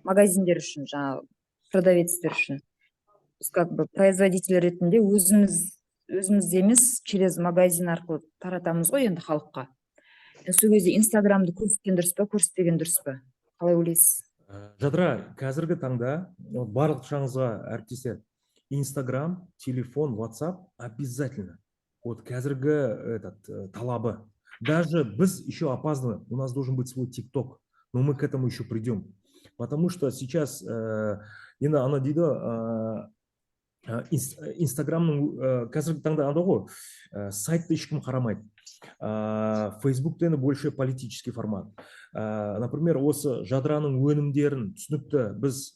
Магазиндер үшін, жаңағы продавецтер үшін. Біз как бы производитель ретінде өзімізде емес, через магазин арқылы таратамыз ғой енді халыққа. Сол кезде Инстаграмды көрсеткен дұрыс па, көрсетпеген дұрыс па? Қалай ойлайсыз? Жадыра, қазіргі таңда барлық шаңызға әріптестер, Инстаграм, телефон, WhatsApp обязательно. Вот қазіргі талабы. Даже біз еще опаздываем. У нас должен быть свой ТикТок, но мы к этому еще придем. Потому что сейчас енді ана дейді Инстаграмның қазіргі таңда анда ғой, сайтты ешкім қарамайды. Фейсбукта енді больше политический формат. Например, осы Жадыраның өнімдерін түсінікті біз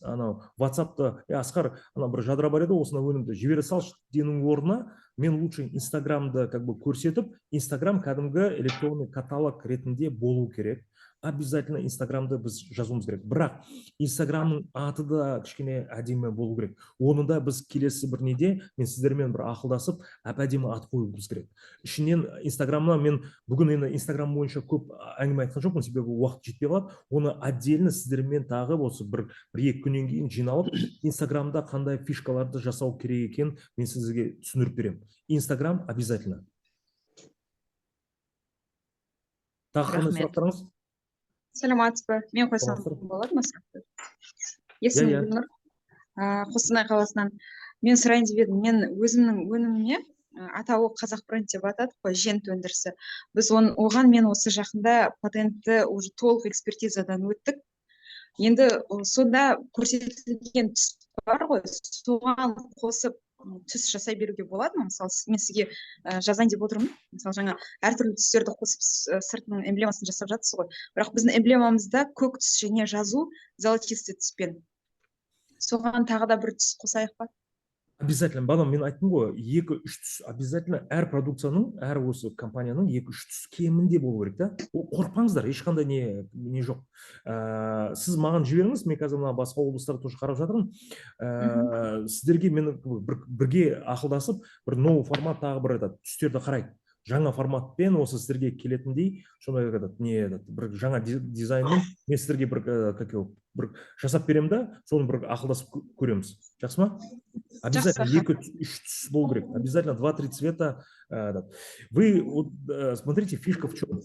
WhatsApp'та, Асқар, бір Жадыра бар еді, осына өнімді жібере салшы денің орнына, мен лучше Инстаграмды как бы көрсетіп, Инстаграм кәдімгі электронный каталог ретінде болу керек. Обязательно Инстаграмды біз жазуымыз керек. Бірақ Инстаграмның аты да кішкене әдемі болу керек. Оны да біз келесі бір неде, мен сіздермен бір ақылдасып, әдемі ат қоюымыз керек. Ішінен Инстаграмнан мен бүгін енді Инстаграм бойынша көп әңгіме айтқан жоқпын, себебі уақыт жетпей қалады. Оны отдельно сіздермен тағы осы бір-екі күннен кейін жиналып, Инстаграмда қандай фишкаларды жасау керек екен, мен сіздерге түсіндіріп беремін. Инстаграм обязательно. Тағы қандай сұрақтарыңыз? Саламатсыз ба? Мен қойсам болады ма сұрақты? Есімім Гүлнұр, Қостанай қаласынан. Мен сұрайын деп едім, мен өзімнің өніміме атауы қазақ бренд деп атадық қой, жент өндірісі. Біз оған мен осы жақында патентті уже толық экспертизадан өттік. Енді сонда көрсетілген түс бар ғой, соған қосып түс жасай беруге болады ма? Мысалы, мен сізге жазайын деп отырмын. Мысалы, жаңа әртүрлі түстерді қосып сыртының эмблемасын жасап жатсыз ғой. Бірақ біздің эмблемамызда көк түс және жазу золотистый түспен. Соған тағы да бір түс қосайық па? Обязательно, балам, мен айттым ғой, 2-3 түс обязательно әр продукцияның, әр осы компанияның 2-3 түс кемінде болу керек та. Қорықпаңыздар, ешқандай не жоқ. Сіз маған жіберіңіз, мен қазір басқа облыстарды тоже қарап жатырмын. Сіздерге мен бірге ақылдасып, бір новый формат тағы бір түстерді қарайық. Жаңа форматпен осы сіздерге келетіндей, сондай бір жаңа дизайнмен мен сіздерге бір жасап беремін да, соны бір ақылдасып көреміз. Жақсы ма? Обязательно 2-3 түс болу керек. Обязательно 2-3 цвета. Вы смотрите, фишка в чем?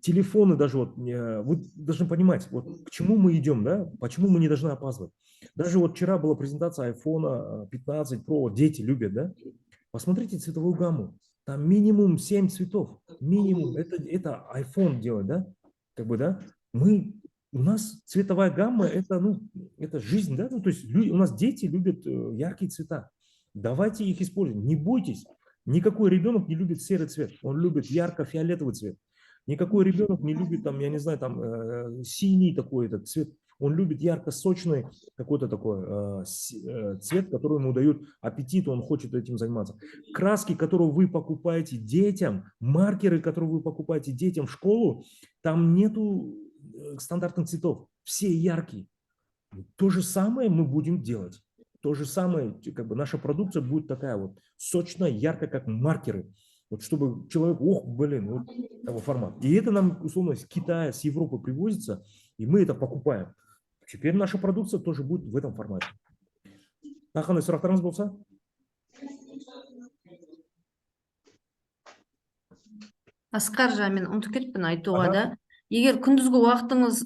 Телефоны даже вы должны понимать, к чему мы идем, да? Почему мы не должны опаздывать. Даже вчера была презентация iPhone 15 Pro, дети любят, да? Посмотрите цветовую гамму. Там минимум 7 цветов. Минимум. Это iPhone делает, да? Как бы, да? У нас цветовая гамма, это жизнь, да? То есть у нас дети любят яркие цвета. Давайте их используем. Не бойтесь. Никакой ребенок не любит серый цвет. Он любит ярко-фиолетовый цвет. Никакой ребенок не любит, я не знаю, синий такой цвет. Он любит ярко-сочный какой-то такой цвет, который ему дает аппетит, он хочет этим заниматься. Краски, которые вы покупаете детям, маркеры, которые вы покупаете детям в школу, там нету стандартных цветов, все яркие. То же самое мы будем делать. То же самое, как бы наша продукция будет такая вот сочная, яркая, как маркеры. Вот чтобы человек, ох, блин, вот такой формат. И это нам, условно, с Китая, с Европы привозится, и мы это покупаем. Теперь наша продукция тоже будет в этом формате. Қандай сұрақтарыңыз болса? Асқар жаңа мен ұмытып кетіппін айтуға Аха. да. Егер күндізгі уақытыңыз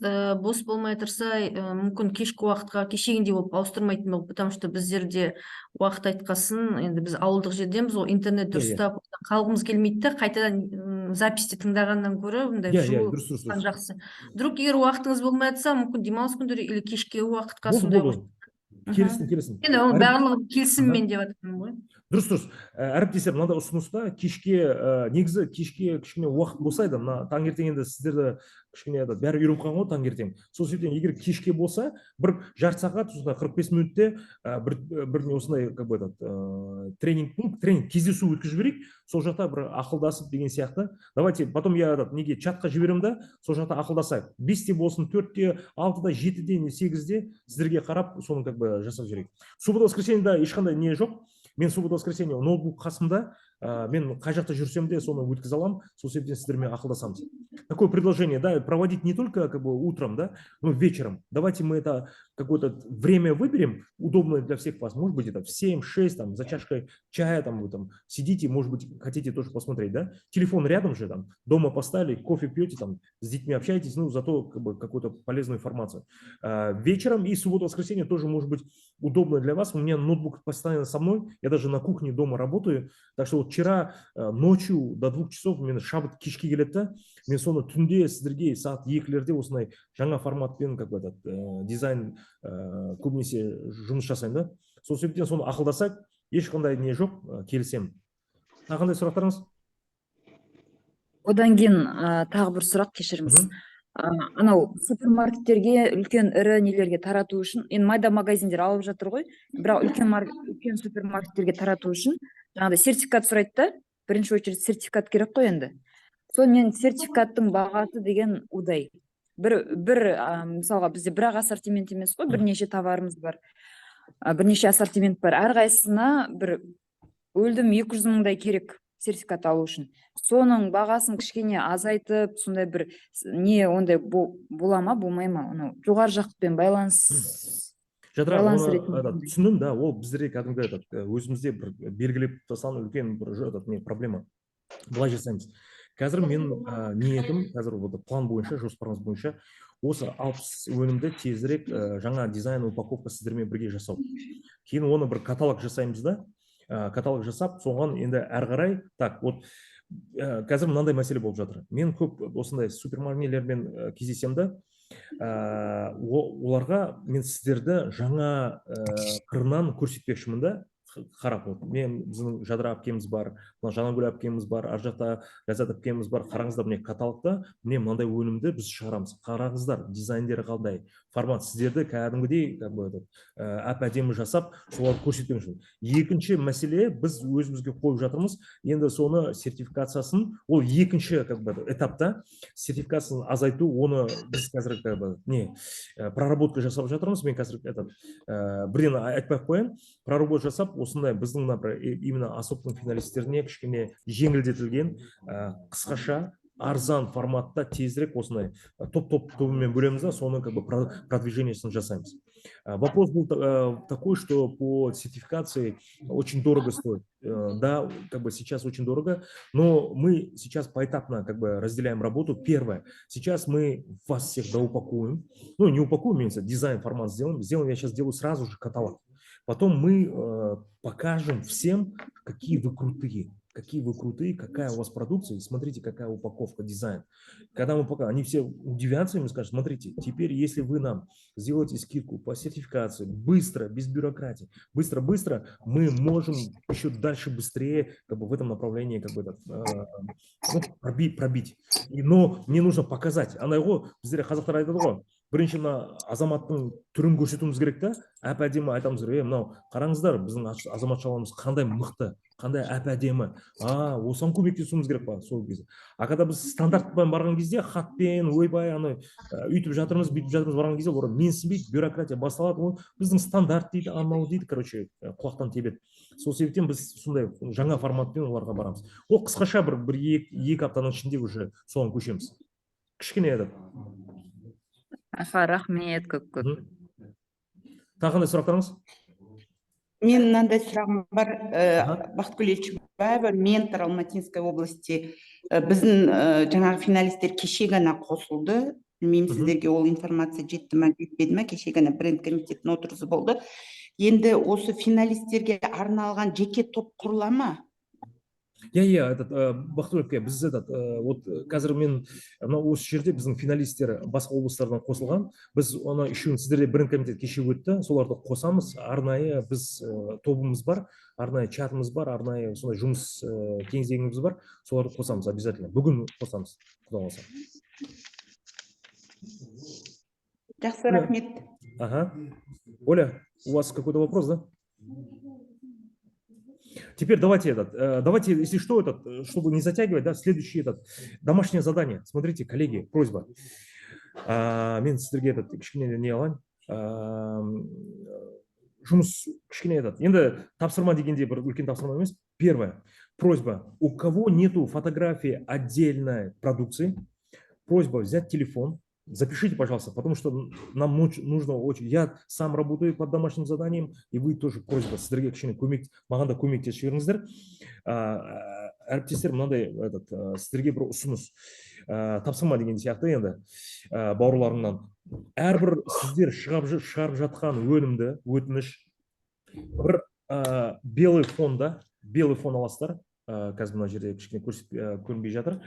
бос болмай тұрса, мүмкін кешкі уақытқа кешегіндей болып ауыстырмайтын болып, потому что біздерде уақыт айтқасын, енді біз ауылдық жердеміз, ол интернет дұрыстап қалғымыз келмейді де, қайтадан записьте тыңдағаннан гөрі бұндай Дұрыс. жақсы. Вдруг егер уақытыңыз болмай жатса, мүмкін демалыс күндері или кешке уақытқа сондай Болды. Келістім. енді оның барлығы келісіммен деп жатырмын ғой. Дұрыс. Әріптестер, мынандай ұсыныста кешке, негізі кешке кішкене уақыт болса еді, мына таңертең енді сіздерді кішкене бәрі үйреніп қалған ғой таңертең. Сол себептен егер кешке болса, бір жарты сағат, 45 минутте бір осындай как бы тренинг кездесу өткізіп жіберейік. Сол жақта бір ақылдасып деген сияқты. Давайте потом я неге чатқа жіберемін да, сол жақта ақылдасайық. 5-те болсын, 4-те, 6-да, 7-де, 8-де сіздерге қарап, соны как бы жасап жіберейік. Суббота-воскресеньеде ешқандай не жоқ. Мен суббота-воскресенье ноутбук қасымда, мен қай жақта жүрсем де соны өткізе аламын, сол себептен сіздермен ақылдасамыз. Такое предложение, да, проводить не только как бы утром, да, но вечером. Давайте мы это какое-то время выберем, удобное для всех вас. Может быть, это в 7-6, там, за чашкой чая, там, вы там сидите, может быть, хотите тоже посмотреть, да. Телефон рядом же, там, дома поставили, кофе пьете, там, с детьми общаетесь, ну, зато как бы какую-то полезную информацию. Вечером и суббота-воскресенье тоже может быть удобно для вас. У меня ноутбук постоянно со мной, я даже на кухне дома работаю, так что вот вчера ночью до 2 часов мен шабыт кешке келеді да, мен соны түнде сіздерге сағат 2-лерде осындай жаңа форматпен как бы дизайн көбінесе жұмыс жасаймын да. Сол себептен соны ақылдасақ, ешқандай не жоқ, келісемін. Қандай сұрақтарыңыз? Одан кейін тағы бір сұрақ, кешіріңіз. Анау супермаркеттерге, үлкен ірі нелерге тарату үшін, енді майда магазиндер алып жатыр ғой, бірақ үлкен супермаркеттерге тарату үшін жаңағыдай сертификат сұрайды да, бірінші очередь сертификат керек қой енді. Сонымен сертификаттың бағасы деген удай. Мысалға бізде бір-ақ ассортимент емес қой, бірнеше товарымыз бар, бірнеше ассортимент бар. Әрқайсысына бір өлдім 200 мыңдай керек сертификат алу үшін. Соның бағасын кішкене азайтып, сондай бір не ондай бола ма, болмай ма? Жоғары жақпен байланыс. Жадыра, оны түсіндім, да, ол біздерде кәдімгі өзімізде бір белгілеп тастаған үлкен бір проблема. Былай жасаймыз. Қазір мен ниетім, қазір план бойынша, жоспарымыз бойынша, осы 60 өнімді тезірек жаңа дизайн упаковка сіздермен бірге жасау. Кейін оны бір каталог жасаймыз да, каталог жасап, соған енді әрі қарай, так, вот қазір мынандай мәселе болып жатыр. Мен көп осындай супермаркеттермен кездесем да, оларға мен сіздерді жаңа қырынан көрсетпекшімін да, қарап, біздің Жадыра әпкеміз бар, Жанагүл әпкеміз бар, ар жақта Ләззат әпкеміз бар. Қараңыздар, міне каталогта міне мынандай өнімді біз шығарамыз. Қараңыздар, дизайндері қалдай, формат сіздерді кәдімгідей әп-әдемі жасап, соларды көрсетпекшімін. Екінші мәселе, біз өзімізге қойып жатырмыз. Енді соны сертификациясын, ол екінші этапта сертификациясын азайту, оны біз қазір проработка жасап жатырмыз. Мен қазір бірден айтпай қояйын, проработка жасап, осындай біздің именно асоптың финалистеріне кішкене жеңілдетілген, қысқаша, арзан форматта тезірек осындай топ-тобымен бөлеміз да, соны продвижениесін жасаймыз. Вопрос был такой, что по сертификации очень дорого стоит. Да, сейчас очень дорого, но мы сейчас поэтапно разделяем работу. Первое, сейчас мы вас всех доупакуем, ну не упакуем, дизайн, формат сделаем, я сейчас делаю сразу же каталог. Потом мы покажем всем, какие вы крутые, какая у вас продукция, и смотрите, какая упаковка, дизайн. Когда мы покажем, они все удивятся и скажут, смотрите, теперь, если вы нам сделаете скидку по сертификации, быстро, без бюрократии, быстро, мы можем еще дальше, быстрее, в этом направлении, пробить. Но мне нужно показать. Ана его, қазақтар айтады ғой, бірінші мына азаматтың түрін көрсетуіміз керек та, әп-әдемі айтамыз, мынау қараңыздар, біздің азаматшаларымыз қандай мықты, қандай әп-әдемі. Осыған көмектесуіміз керек па сол кезде. Когда біз стандартпен барған кезде, хатпен, ойбай, үйтіп жатырмыз, бүйтіп жатырмыз барған кезде, олар менсінбейді, бюрократия басталады, ол біздің стандарт дейді, анау дейді, короче, құлақтан тебеді. Сол себептен біз сондай жаңа форматпен оларға барамыз. Ол қысқаша бір екі аптаның ішінде уже соған көшеміз. Кішкене еді. Рахмет көп. Тағы қандай сұрақтарыңыз? Мен мынандай сұрағым бар. Бақытгүл Елшібаева, ментор Алматинской области. Біздің жаңағы финалистер кеше ғана қосылды. Білмеймін, сіздерге ол информация жетті ме, жетпеді ме? Кеше ғана бренд комитетінің отырысы болды. Енді осы финалистерге арналған жеке топ құрыла ма? Бақытгүл, біз вот қазір мен осы жерде біздің финалисттер басқа облыстардан қосылған. Біз оны үшеуін сіздерде бренд комитет кеше өтті, соларды қосамыз. Арнайы біз тобымыз бар, арнайы чатымыз бар, арнайы сондай жұмыс кеңістігіміз бар. Соларды қосамыз обязательно. Бүгін қосамыз, Құдай қаласа. Жақсы, рахмет. Оля, у вас какой-то вопрос, да? Теперь давайте, если что, чтобы не затягивать, да, следующий домашнее задание. Смотрите, коллеги, просьба. Мен сіздерге кішкене не алайын. Жұмыс кішкене енді тапсырма дегенде бір үлкен тапсырма емес. Первое. Просьба. У кого нету фотографии отдельной продукции, просьба взять телефон. Запишите, пожалуйста, потому что нам нужно очень... Я сам работаю под домашним заданием, и вы тоже просьба, сіздерге кішкене маған да көмектесіп жіберіңіздер. Әріптестер, мынандай сіздерге бір ұсыныс тапсырма деген сияқты енді бауырларымнан. Әрбір сіздер шығарып жатқан өнімді, өтініш бір белый фон аласыздар. Қазір мына жерде кішкене көрінбей жатыр.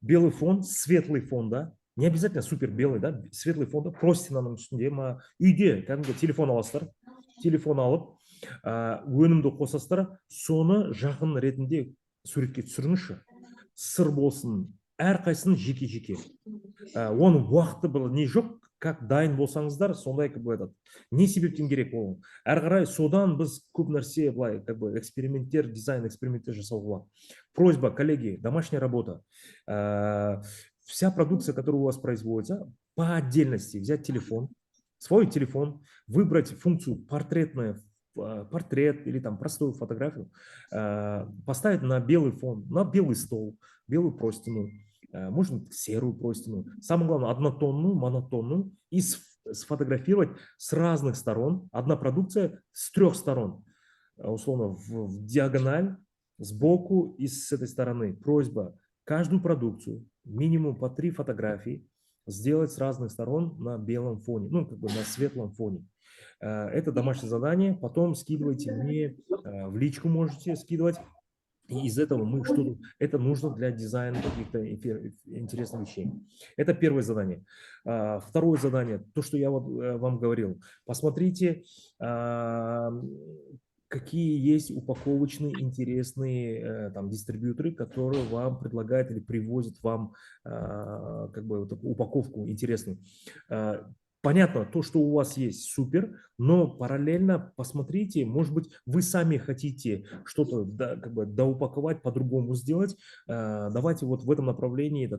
Белый фон, светлый фонда. Не обязательно супер белый, да, светлый фон, просите на үстінде ма, үйде кәдімгі телефон аласыздар, телефон алып, өнімді қосасыздар, соны жақын ретінде суретке түсіріңізші. Сыр болсын, әрқайсының жеке-жеке. Оның уақыты бұл не жоқ, как дайын болсаңыздар, сондай не себептен керек ол. Әрі қарай содан біз көп нәрсе былай, дизайн эксперименттер жасауға болады. Просьба, коллеги, домашняя работа. Вся продукция, которая у вас производится, по отдельности взять телефон, свой телефон, выбрать функцию портрет или там простую фотографию, поставить на белый фон, на белый стол, белую простыню, можно серую простыню. Самое главное, однотонную, монотонную, и сфотографировать с разных сторон. Одна продукция с 3 сторон, условно в диагональ, сбоку и с этой стороны. Просьба. Каждую продукцию, минимум по 3 фотографии, сделать с разных сторон на белом фоне, на светлом фоне. Это домашнее задание, потом скидывайте мне, в личку можете скидывать. И из этого это нужно для дизайна каких-то интересных вещей. Это первое задание. Второе задание, то, что я вам говорил. Посмотрите, какие есть упаковочные интересные дистрибьюторы, которые вам предлагают или привозят вам упаковку интересную. Понятно, то, что у вас есть, супер, но параллельно посмотрите, может быть, вы сами хотите что-то доупаковать, по-другому сделать. Давайте вот в этом направлении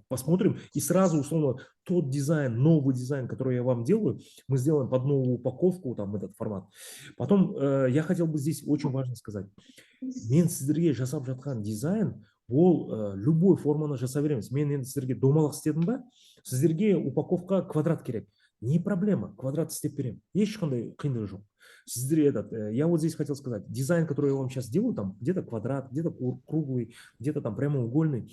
посмотрим. И сразу, условно, тот дизайн, новый дизайн, который я вам делаю, мы сделаем под новую упаковку, этот формат. Потом я хотел бы здесь очень важно сказать. Мен сіздерге жасап жатқан дизайн, ол любой форманы жасай береміз. Мен енді сіздерге домалақ істедім ба, сіздерге упаковка квадрат керек. Не проблема, квадрат істеп беремін. Ешқандай қиындығы жоқ. Сіздерге я вот здесь хотел сказать, дизайн, который я вам сейчас делаю, там где-то квадрат, где-то круглый, где-то там прямоугольный.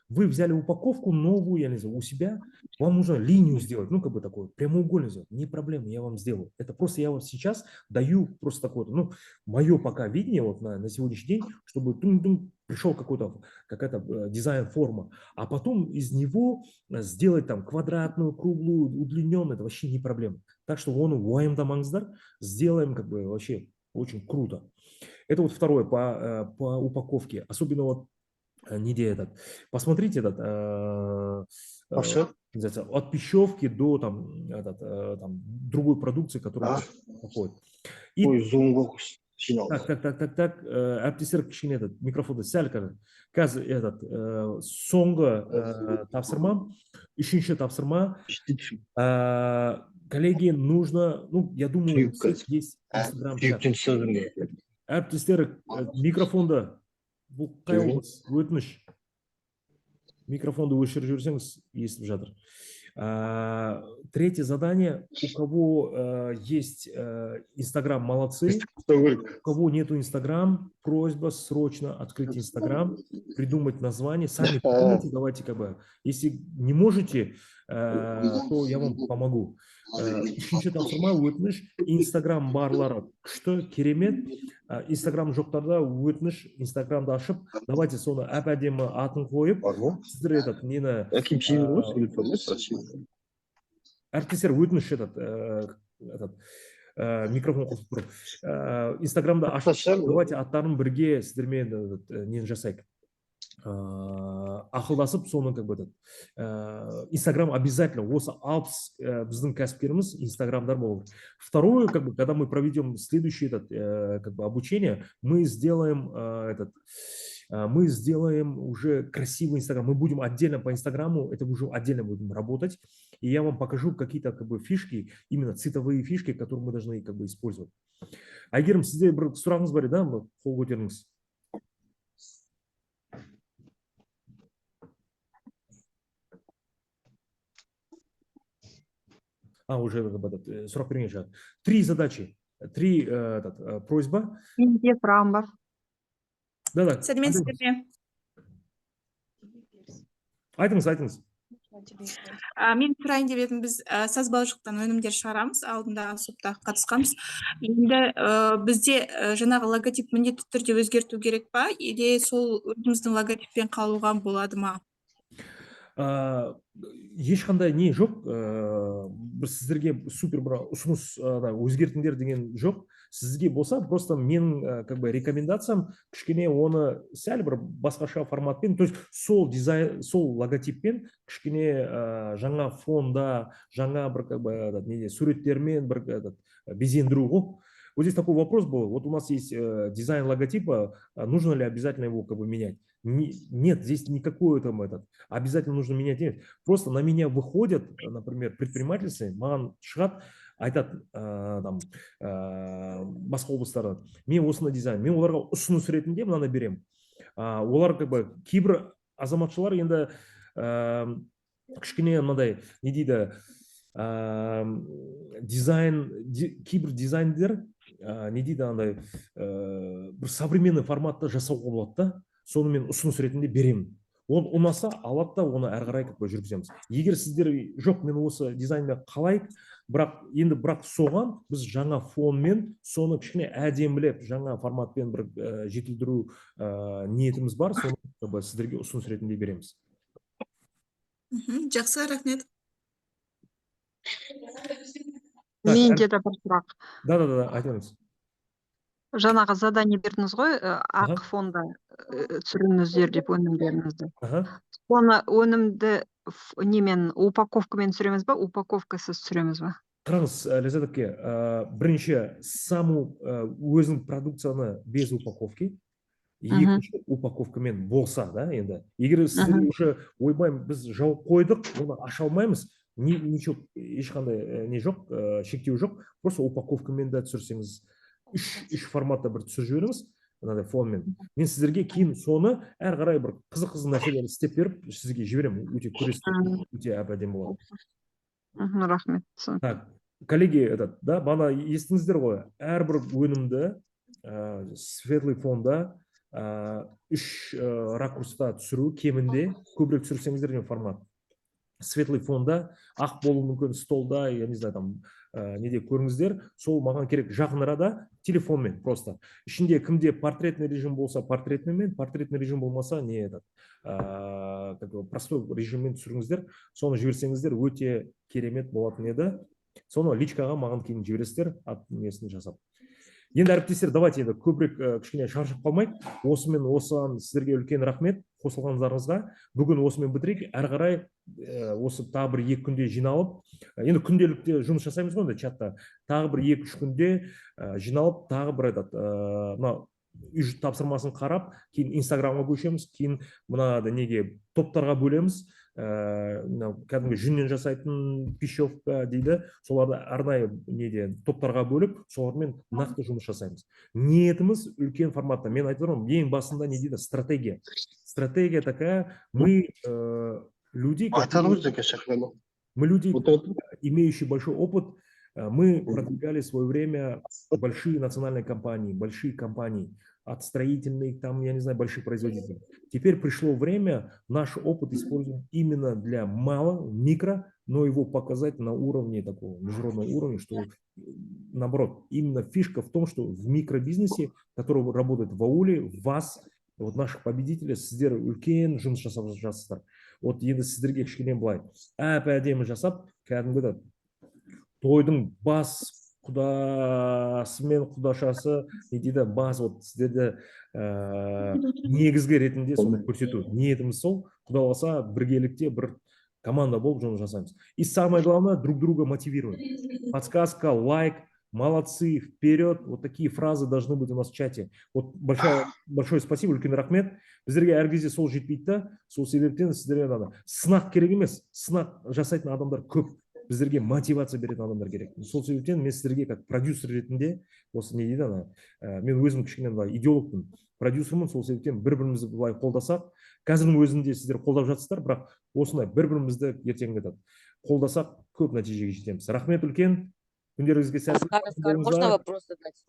Вы взяли упаковку новую, я не знаю, у себя, вам нужно линию сделать, такой прямоугольный сделать. Не проблема, я вам сделаю. Это просто я вам сейчас даю просто такое, мое пока видение на сегодняшний день, чтобы пришел какая-то дизайн-форма, а потом из него сделать там квадратную, круглую, удлиненную, это вообще не проблема. Так что уайымдамаңыздар, сделаем вообще очень круто. Это вот второе по упаковке, особенно посмотрите организация, от пищевки до там, там другой продукции, которая проходит. И так, әріптестер кішкене этот микрофонды сәл қазір этот соңғы тапсырма, үшінші тапсырма. Коллеги, нужно, ну, я думаю, у всех есть Инстаграм чат. Әріптестер микрофонды бұл қай облыс өтініш, микрофонды өшіріп жіберсеңіз естіп жатыр. Третье задание. У кого есть Инстаграм, молодцы. У кого нету Инстаграм, просьба срочно открыть Инстаграм, придумать название. Сами придумайте, давайте как бы. Если не можете, то я вам помогу. Үшінші тапсырма өтініш. Инстаграм барлары күшті, керемет. Инстаграм жоқтарда өтініш, Инстаграмды ашып, давайте соны әп-әдемі атын қойып, сіздер этот нені әріптестер өтініш микрофон қосып тұрып, Инстаграмда ашып, давайте аттарын бірге сіздермен нені жасайық, ақылдасып, соны как бы Инстаграм обязательно, осы 60 біздің кәсіпкеріміз Инстаграмдар болу. Второе, как бы, когда мы проведем следующее как бы, обучение, мы сделаем уже красивый Инстаграм. Мы будем отдельно по Инстаграму, это уже отдельно будем работать. И я вам покажу какие-то как бы фишки, именно цветовые фишки, которые мы должны как бы использовать. Айгерім, сізде бір сұрағыңыз бар, да? Қол көтеріңіз. Уже сұрақ берген шығар. 3 задачи, 3 просьба. Менде сұрағым бар. Да. Сәлеметсіздер ме? Айтыңыз. Мен сұрайын деп едім, біз сазбалшықтан өнімдер шығарамыз, алдында сотта қатысқанбыз. Енді бізде жаңағы логотип міндетті түрде өзгерту керек па, или сол өзіміздің логотиппен қалуға болады ма? Ешқандай не жоқ, бір сіздерге супер бір ұсыныс өзгертіңдер деген жоқ. Сізге болса, просто менің как бы рекомендациям кішкене оны сәл бір басқаша форматпен, то есть сол дизайн, сол логотиппен кішкене жаңа фонда, жаңа бір как бы суреттермен бір безендіру ғой. Вот здесь такой вопрос был. Вот у нас есть дизайн логотипа, нужно ли обязательно его как бы менять? Нет, здесь никакой там обязательно нужно менять. Нет. Просто на меня выходят, например, предпринимательцы, маған шығады, айтады басқа облыстарда, мен осындай дизайн, мен оларға ұсыныс ретінде мынаны беремін. Олар как бы кейбір азаматшылар енді кішкене мынандай не дейді, кейбір дизайндер не дейді андай бір современный форматта жасауға болады да, соны мен ұсыныс ретінде беремін. Ол ұнаса алады да, оны әрі қарай жүргіземіз. Егер сіздер жоқ, мен осы дизайнмен қалайық, бірақ соған біз жаңа фонмен соны кішкене әдемілеп, жаңа форматпен бір жетілдіру ниетіміз бар, соны сіздерге ұсыныс ретінде береміз. Жақсы, рахмет. Менде де бір сұрақ. Да, айтыңыз. Жаңағы задание бердіңіз ғой, ақ фонда түсіріңіздер деп өнімдеріңізді. Оны өнімді немен, упаковкамен түсіреміз ба, упаковкасыз түсіреміз ба? Қараңыз, Ләззат әпке, бірінші саму өзінің продукцияны без упаковки, екінші упаковкамен болса, да, енді. Егер сіздер уже ойбай, біз жауып қойдық, оны аша алмаймыз, ничего, ешқандай не жоқ, шектеу жоқ, просто упаковкамен де түсірсеңіз, үш форматта бір түсіріп жіберіңіз, мынадай фонмен. Мен сіздерге кейін соны әрі қарай бір қызық нәрселерді істеп беріп, сізге жіберемін. Өте көресіздер, өте әп-әдемі болады. Рахмет. Коллеги, да, бана естіңіздер ғой, әрбір өнімді светлый фонда 3 ракурста түсіру кемінде, көбірек түсірсеңіздер деген формат. Светлый фонда, ақ болуы мүмкін столда, я не знаю, там неде көріңіздер, сол маған керек жақын арада телефонмен просто. Ішінде кімде портретный режим болса портретныймен, портретный режим болмаса не простой режиммен түсіріңіздер, соны жіберсеңіздер өте керемет болатын еді. Соны личкаға маған кейін жібересіздер, ат несін жасап. Енді әріптестер, давайте енді көбірек кішкене шаршап қалмайық. Осымен осыған сіздерге үлкен рахмет қосылғандарыңызға. Бүгін осымен бітірейік. Әрі қарай осы тағы бір 2 күнде жиналып, енді күнделікте жұмыс жасаймыз ғой енді чатта. Тағы бір 2-3 күнде жиналып, тағы бір үй тапсырмасын қарап, кейін инстаграмға көшеміз, кейін мынада неге топтарға бөлеміз. Кәдімгі жүннен жасайтын пищевка дейді, соларды арнайы неде топтарға бөліп, солармен нақты жұмыс жасаймыз. Ниетіміз үлкен форматта. Мен айтып тұрмын, ең басында не дейді, стратегия. Стратегия такая, мы люди, имеющие большой опыт, мы продвигали в свое время большие национальные компании, большие компании, от строительных, там, я не знаю, больших производителей. Теперь пришло время наш опыт использовать именно для малого, микро, но его показать на уровне такого международного уровня, что наоборот, именно фишка в том, что в микробизнесе, который работает в ауле, в вас, вот наших победителей, сіздер үлкен жұмыс жасап жатсыздар. Вот енді сіздерге кішкене былай әп-әдемі жасап, кәдімгі тойдың бас құдасы мен құдашасы не дейді, бас вот сіздерді негізгі ретінде соны көрсету. Ниетіміз сол, құда қаласа біргелікте бір команда болып жұмыс жасаймыз. И самое главное, друг друга мотивировать. Подсказка, лайк, молодцы, вперед. Вот такие фразы должны быть у нас в чате. Вот большое спасибо, үлкен рахмет. Біздерге әр кезде сол жетпейді да, сол себептен сіздерге сынақ керек емес, сынақ жасайтын адамдар көп. Біздерге мотивация беретін адамдар керек. Сол себептен мен сіздерге как продюсер ретінде, осы не дейді, мен өзім кішкене идеологпын, продюсермін, сол себептен бір-бірімізді былай қолдасақ, қазірдің өзінде сіздер қолдап жатсыздар, бірақ осындай бір-бірімізді ертеңгі қолдасақ, көп нәтижеге жетеміз. Рахмет үлкен. Күндеріңізге сәттілік. Оскар, можно вопрос задать?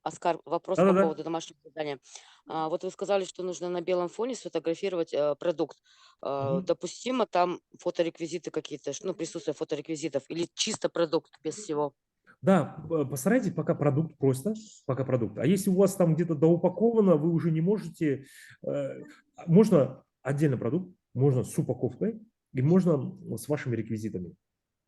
Оскар, вопрос по поводу домашнего задания. Вот вы сказали, что нужно на белом фоне сфотографировать продукт. Допустимо там фотореквизиты какие-то, присутствие фотореквизитов, или чисто продукт без всего? Да, постарайтесь пока продукт просто, пока продукт. А если у вас там где-то доупаковано, вы уже не можете, можно отдельно продукт, можно с упаковкой, и можно с вашими реквизитами.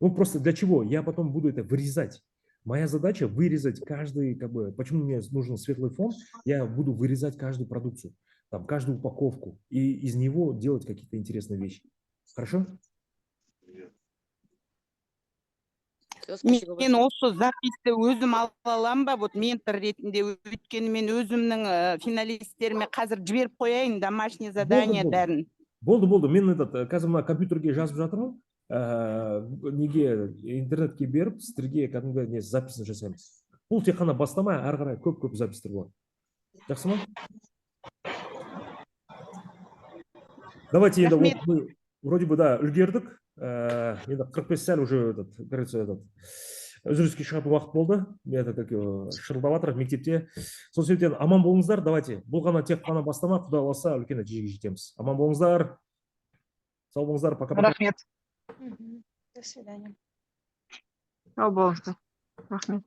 Ну просто для чего? Я потом буду это вырезать. Моя задача вырезать каждый, почему мне нужен светлый фон, я буду вырезать каждую продукцию, там, каждую упаковку, и из него делать какие-то интересные вещи. Хорошо? Мен осы записьті өзім ала аламын ба, вот ментор ретінде, өйткені мен өзімнің финалистеріме қазір жіберіп қояйын домашнее задание бәрін. Болды. Мен қазір мына компьютерге жазып жатырмын. Неге интернетке беріп, сіздерге кәдімгі не записын жасаймыз. Бұл тек қана бастама, әрі қарай көп запистер болады. Жақсы ма? Давайте енді мы вроде бы да үлгердік. Енді 45 сәл уже үзіліске шығатын уақыт болды. Мен шырылдап жатыр мектепте. Сол себептен аман болыңыздар. Давайте. Бұл ғана тек қана бастама, Құда қаласа үлкен нәтижеге жетеміз. Аман болыңыздар. Сау болыңыздар. Пока. Рахмет. До свидания. Сау болыңыздар. Рахмет.